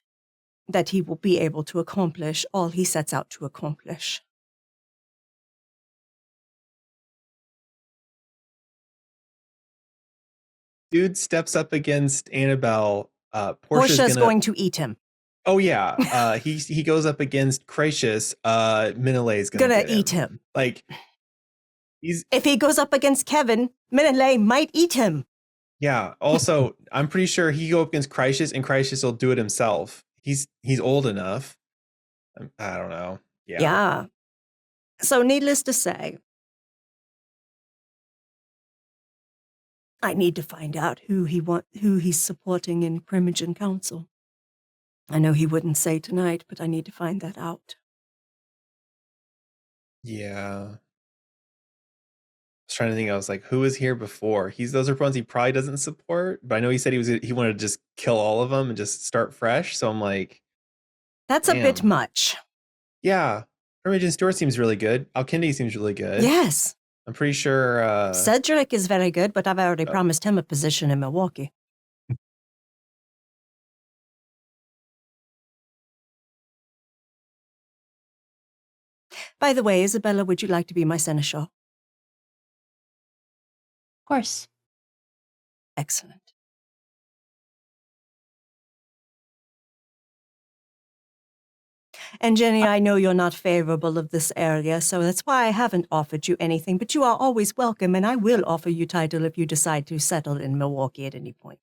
that he will be able to accomplish all he sets out to accomplish. Dude steps up against Annabelle. Portia's going to eat him. Oh yeah, he goes up against Cratius. Minale's gonna Eat him. Like if he goes up against Kevin, Minale might eat him. Yeah. Also, I'm pretty sure he go up against Cratius, and Cratius will do it himself. He's old enough. I don't know. Yeah. Yeah. So, needless to say, I need to find out who he's supporting in Primogen Council. I know he wouldn't say tonight, but I need to find that out. Yeah. I was trying to think. I was like, who was here before? Those are ones he probably doesn't support. But I know he said he wanted to just kill all of them and just start fresh. So I'm like, that's a bit much. Yeah. Primogen Stewart seems really good. Alkindi seems really good. Yes. I'm pretty sure Cedric is very good, but I've already promised him a position in Milwaukee. By the way, Isabella, would you like to be my seneschal? Of course. Excellent. And Jenny, I know you're not favorable of this area, so that's why I haven't offered you anything, but you are always welcome, and I will offer you title if you decide to settle in Milwaukee at any point.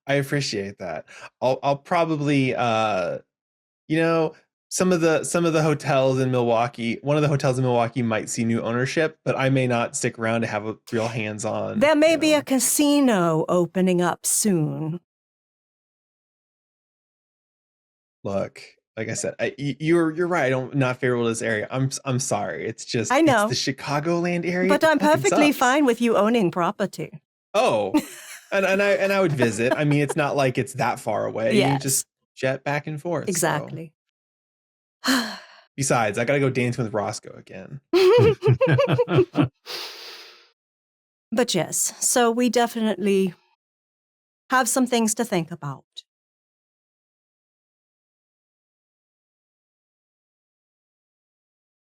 I appreciate that. I'll probably some of the hotels in Milwaukee, one of the hotels in Milwaukee might see new ownership, but I may not stick around to have a real hands-on. There may be a casino opening up soon. Look, like I said, you're right. I'm not favorable to this area. I'm sorry. It's just I know. It's the Chicagoland area. But I'm perfectly fine with you owning property. Oh, and I would visit. I mean, it's not like it's that far away. Yes. You just jet back and forth. Exactly. So. Besides, I gotta go dancing with Roscoe again. But yes, so we definitely have some things to think about.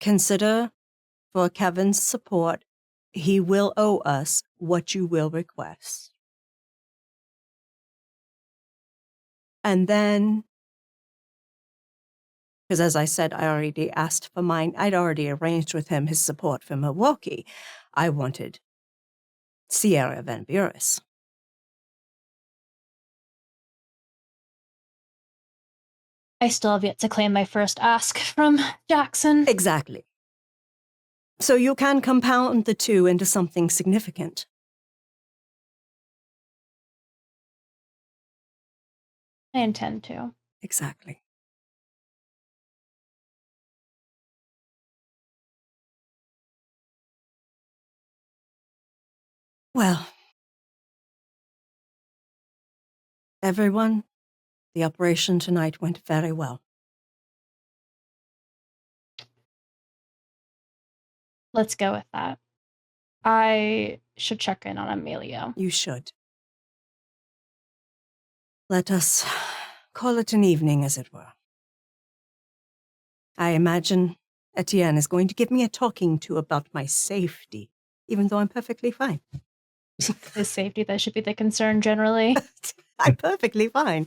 Consider, for Kevin's support, he will owe us what you will request. And then, because as I said, I already asked for mine, I'd already arranged with him his support for Milwaukee. I wanted Sierra Van Buren. I still have yet to claim my first ask from Jackson. Exactly. So you can compound the two into something significant. I intend to. Exactly. Well, everyone, the operation tonight went very well. Let's go with that. I should check in on Amelia. You should. Let us call it an evening, as it were. I imagine Etienne is going to give me a talking to about my safety, even though I'm perfectly fine. His safety, that should be the concern generally. I'm perfectly fine.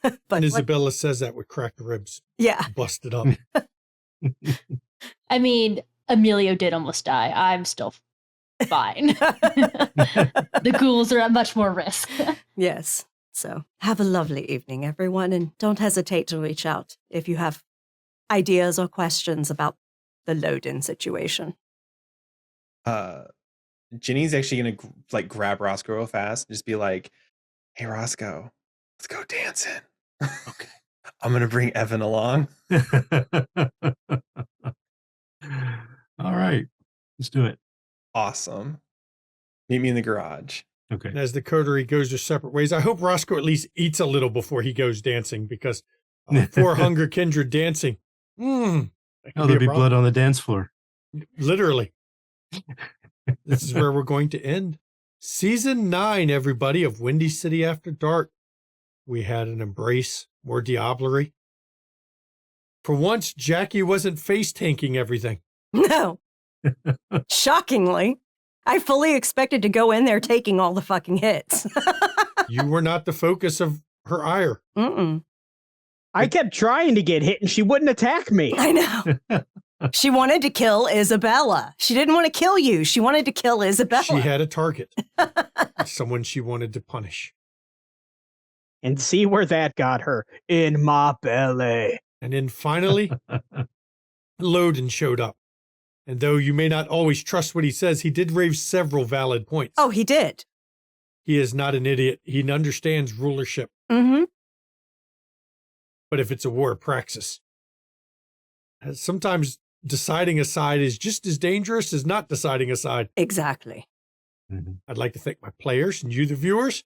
But And Isabella says that with cracked ribs. Yeah. Busted up. I mean, Amelia did almost die. I'm still fine. The ghouls are at much more risk. Yes. So have a lovely evening, everyone, and don't hesitate to reach out if you have ideas or questions about the Loden situation. Jenny's actually gonna grab Roscoe real fast and just be like, "Hey Roscoe, let's go dancing." Okay. I'm gonna bring Evan along. All right. Let's do it. Awesome. Meet me in the garage. Okay. And as the coterie goes their separate ways, I hope Roscoe at least eats a little before he goes dancing, because for Hunger Kindred dancing, Oh, there'll be blood on the dance floor. Literally. This is where we're going to end. Season 9, everybody, of Windy City After Dark. We had an embrace, more diablerie. For once, Jackie wasn't face-tanking everything. No. Shockingly, I fully expected to go in there taking all the fucking hits. You were not the focus of her ire. Mm-mm. I kept trying to get hit and she wouldn't attack me. I know. She wanted to kill Isabella. She didn't want to kill you. She wanted to kill Isabella. She had a target. Someone she wanted to punish. And see where that got her. In my belly. And then finally, Loden showed up. And though you may not always trust what he says, he did raise several valid points. Oh, he did. He is not an idiot. He understands rulership. Mm-hmm. But if it's a war of praxis, sometimes deciding a side is just as dangerous as not deciding a side. Exactly. Mhm. I'd like to thank my players and you, the viewers,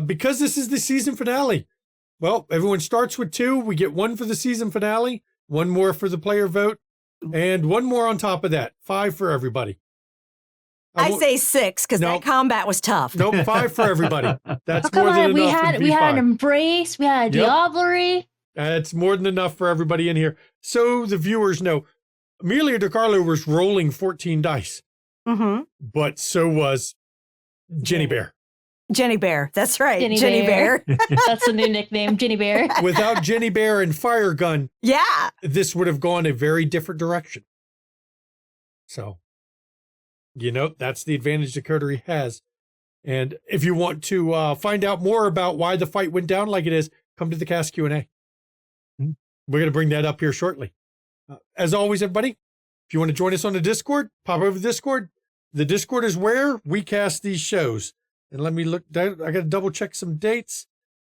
because this is the season finale. Well, everyone starts with 2. We get 1 for the season finale, 1 more for the player vote, and 1 more on top of that. 5 for everybody. I say 6 because No. that combat was tough. Nope, 5 for everybody. That's Come more than on, enough. we had an embrace, we had a Yep. diablerie. That's more than enough for everybody in here. So the viewers know, Amelia DiCarlo was rolling 14 dice, Mm-hmm. but so was Jenny Bear. Jenny Bear. That's right. Jenny Jenny Bear. That's the new nickname, Ginny Bear. Without Jenny Bear and Fire Gun, Yeah. this would have gone a very different direction. So, that's the advantage the coterie has. And if you want to find out more about why the fight went down like it is, come to the cast Q&A. Mhm. We're going to bring that up here shortly. As always, everybody, if you want to join us on the Discord, pop over to Discord. The Discord is where we cast these shows. And let me look, I got to double check some dates.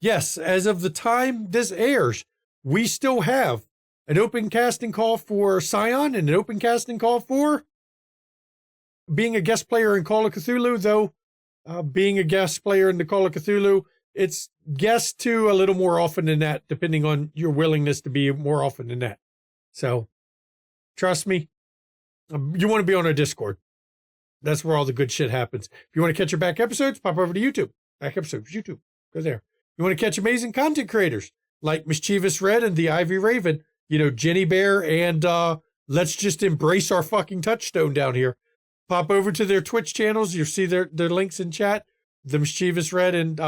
Yes, as of the time this airs, we still have an open casting call for Scion and an open casting call for being a guest player in Call of Cthulhu, though being a guest player in the Call of Cthulhu, it's guest to a little more often than that, depending on your willingness to be more often than that. So, trust me, you want to be on our Discord. That's where all the good shit happens. If you want to catch your back episodes, pop over to YouTube. Back episodes, YouTube. Go there. You want to catch amazing content creators like Mischievous Red and the Ivy Raven, Jenny Bear, and let's just embrace our fucking touchstone down here. Pop over to their Twitch channels. You'll see their links in chat. The Mischievous Red and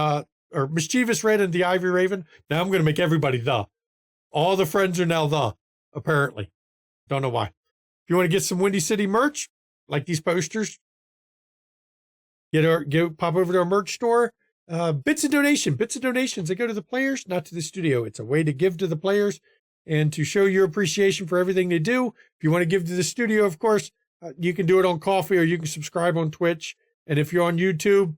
Mischievous Red and the Ivy Raven. Now I'm going to make everybody the. All the friends are now the, apparently. Don't know why. If you want to get some Windy City merch, like these posters, pop over to our merch store. Bits of donations. They go to the players, not to the studio. It's a way to give to the players and to show your appreciation for everything they do. If you want to give to the studio, of course, you can do it on KoFi or you can subscribe on Twitch. And if you're on YouTube,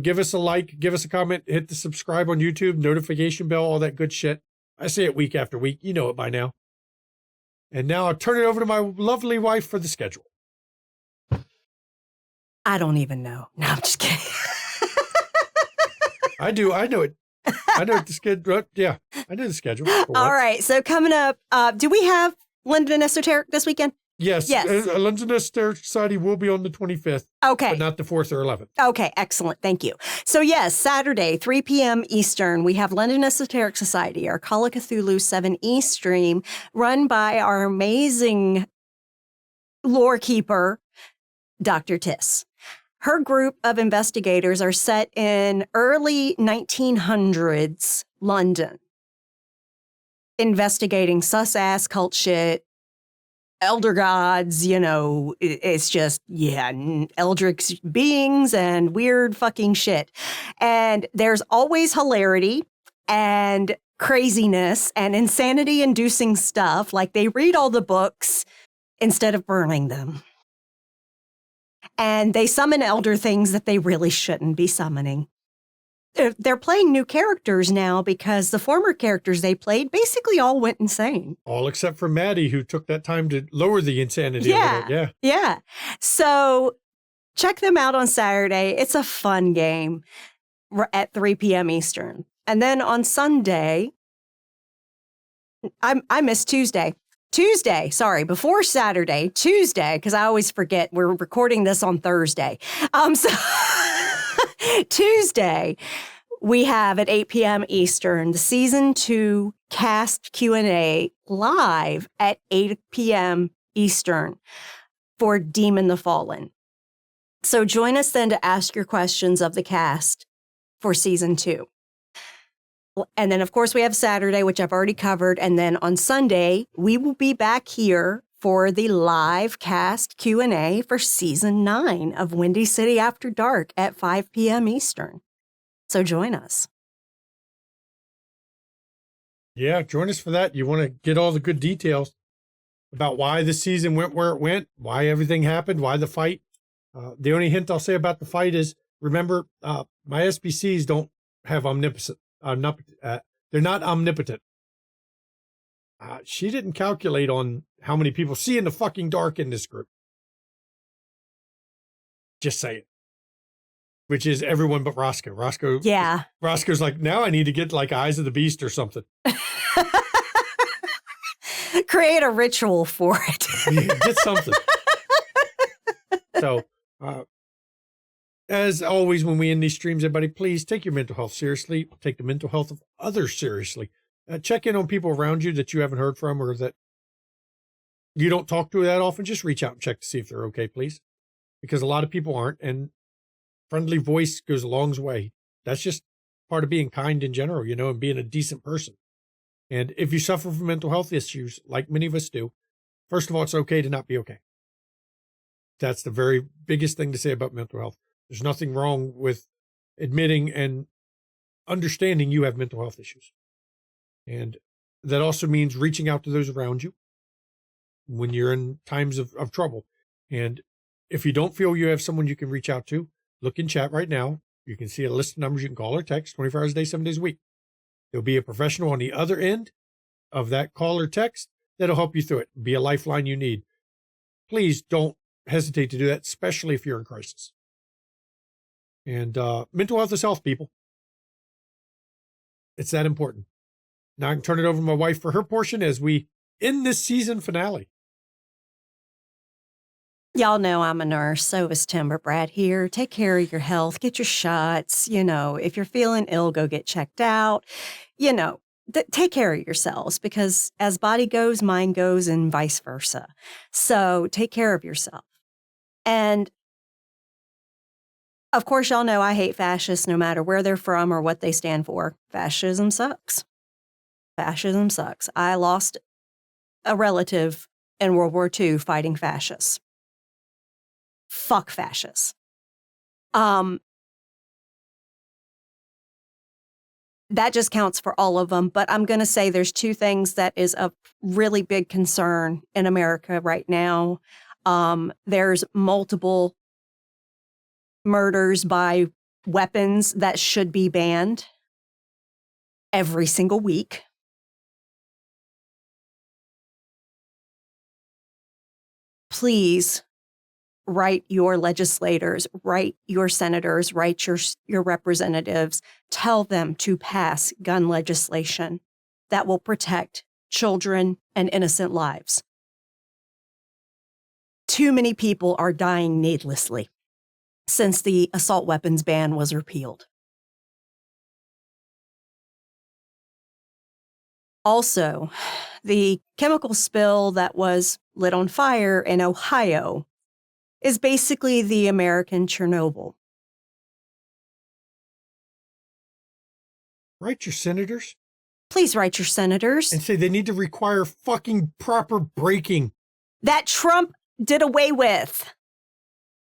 give us a like, give us a comment, hit the subscribe on YouTube, notification bell, all that good shit. I say it week after week. You know it by now. And now I'll turn it over to my lovely wife for the schedule. I don't even know. No, I'm just kidding. I do. I know it. I know the schedule. Yeah, I know the schedule. All right. So coming up, do we have London Esoteric this weekend? Yes. Yes. London Esoteric Society will be on the 25th. Okay. But not the 4th or 11th. Okay, excellent. Thank you. So yes, Saturday, 3 p.m. Eastern, we have London Esoteric Society, our Call of Cthulhu 7E stream, run by our amazing lore keeper, Dr. Tiss. Her group of investigators are set in early 1900s London, investigating sus-ass cult shit, elder gods, it's just, eldritch beings and weird fucking shit. And there's always hilarity and craziness and insanity-inducing stuff. Like they read all the books instead of burning them. And they summon elder things that they really shouldn't be summoning. They're playing new characters now because the former characters they played basically all went insane. All except for Maddie, who took that time to lower the insanity a little. Yeah. Yeah. So check them out on Saturday. It's a fun game at 3 p.m. Eastern. And then on Sunday, I missed Tuesday. Before Saturday, Tuesday, because I always forget we're recording this on Thursday. So Tuesday, we have at 8 p.m. Eastern, the season 2 cast Q&A live at 8 p.m. Eastern for Demon the Fallen. So join us then to ask your questions of the cast for season 2. And then, of course, we have Saturday, which I've already covered. And then on Sunday, we will be back here for the live cast Q&A for season 9 of Windy City After Dark at 5 p.m. Eastern. So join us. Yeah, join us for that. You want to get all the good details about why the season went where it went, why everything happened, why the fight. The only hint I'll say about the fight is, remember, my SBCs don't have omnipotent. They're not omnipotent. She didn't calculate on how many people see in the fucking dark in this group. Just saying. Which is everyone but Roscoe. Roscoe's like, now I need to get like Eyes of the Beast or something. Create a ritual for it. Yeah, get something. So, as always, when we end these streams, everybody, please take your mental health seriously. Take the mental health of others seriously. Check in on people around you that you haven't heard from or that you don't talk to that often. Just reach out and check to see if they're okay, please. Because a lot of people aren't, and friendly voice goes a long way. That's just part of being kind in general, and being a decent person. And if you suffer from mental health issues, like many of us do, first of all, it's okay to not be okay. That's the very biggest thing to say about mental health. There's nothing wrong with admitting and understanding you have mental health issues. And that also means reaching out to those around you when you're in times of trouble. And if you don't feel you have someone you can reach out to, look in chat right now. You can see a list of numbers you can call or text 24 hours a day, 7 days a week. There'll be a professional on the other end of that call or text that'll help you through it. Be a lifeline you need. Please don't hesitate to do that, especially if you're in crisis. And mental health is health, people. It's that important. Now I can turn it over to my wife for her portion as we end this season finale. Y'all know I'm a nurse. So is Timber Brad here. Take care of your health. Get your shots. If you're feeling ill, go get checked out. Take care of yourselves because as body goes, mind goes, and vice versa. So take care of yourself. And of course, y'all know I hate fascists no matter where they're from or what they stand for. Fascism sucks. Fascism sucks. I lost a relative in World War II fighting fascists. Fuck fascists. That just counts for all of them. But I'm going to say there's two things that is a really big concern in America right now. There's multiple murders by weapons that should be banned every single week. Please write your legislators, write your senators, write your representatives, tell them to pass gun legislation that will protect children and innocent lives. Too many people are dying needlessly since the assault weapons ban was repealed. Also, the chemical spill that was lit on fire in Ohio is basically the American Chernobyl. Write your senators Please write your senators. and say they need to require fucking proper braking. That Trump did away with.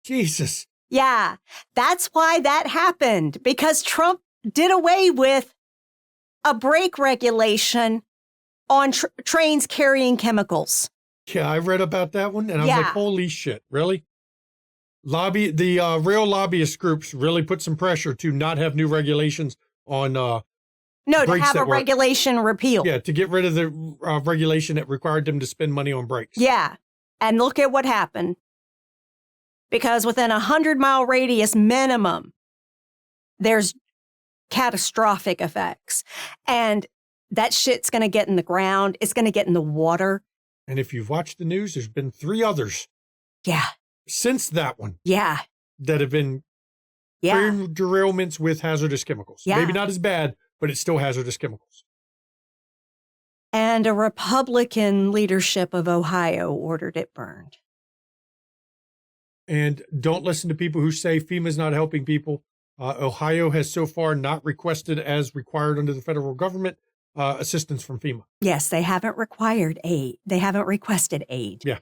Jesus. Yeah, that's why that happened, because Trump did away with a brake regulation on trains carrying chemicals. Yeah, I read about that one, and I was Yeah. like, holy shit, really? The rail lobbyist groups really put some pressure to not have new regulations on, No, to brakes have that a work. regulation repealed. Yeah, to get rid of the regulation that required them to spend money on brakes. Yeah, and look at what happened. Because within a 100-mile radius minimum, there's catastrophic effects. And that shit's going to get in the ground. It's going to get in the water. And if you've watched the news, there's been 3 others Yeah, since that one yeah, that have been yeah. train derailments with hazardous chemicals. Yeah. Maybe not as bad, but it's still hazardous chemicals. And a Republican leadership of Ohio ordered it burned. And don't listen to people who say FEMA's not helping people. Ohio has so far not requested, as required under the federal government, assistance from FEMA. Yes, they haven't required aid. They haven't requested aid. Yeah.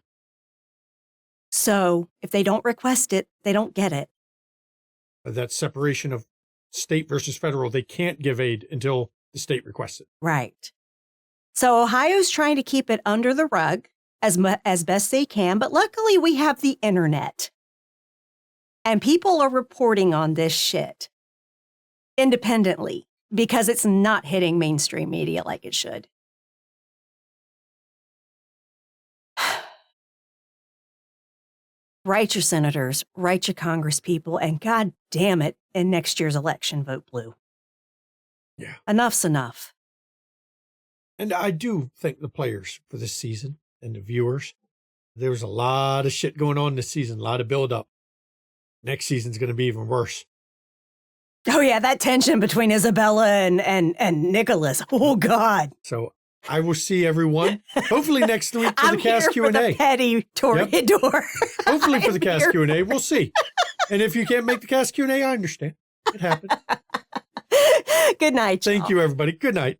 So if they don't request it, they don't get it. That separation of state versus federal, they can't give aid until the state requests it. Right. So Ohio's trying to keep it under the rug as best they can, but luckily we have the internet. And people are reporting on this shit independently because it's not hitting mainstream media like it should. Write your senators, write your congresspeople, and God damn it, in next year's election, vote blue. Yeah. Enough's enough. And I do thank the players for this season and the viewers. There was a lot of shit going on this season, a lot of build up. Next season's going to be even worse. Oh yeah, that tension between Isabella and Nicholas. Oh God. So I will see everyone hopefully next week for I'm the cast here for Q&A. the petty toreador. Hopefully for the I'm cast here. Q&A. We'll see. And if you can't make the cast Q&A, I understand. It happens. Good night, Thank y'all. you, everybody. Good night.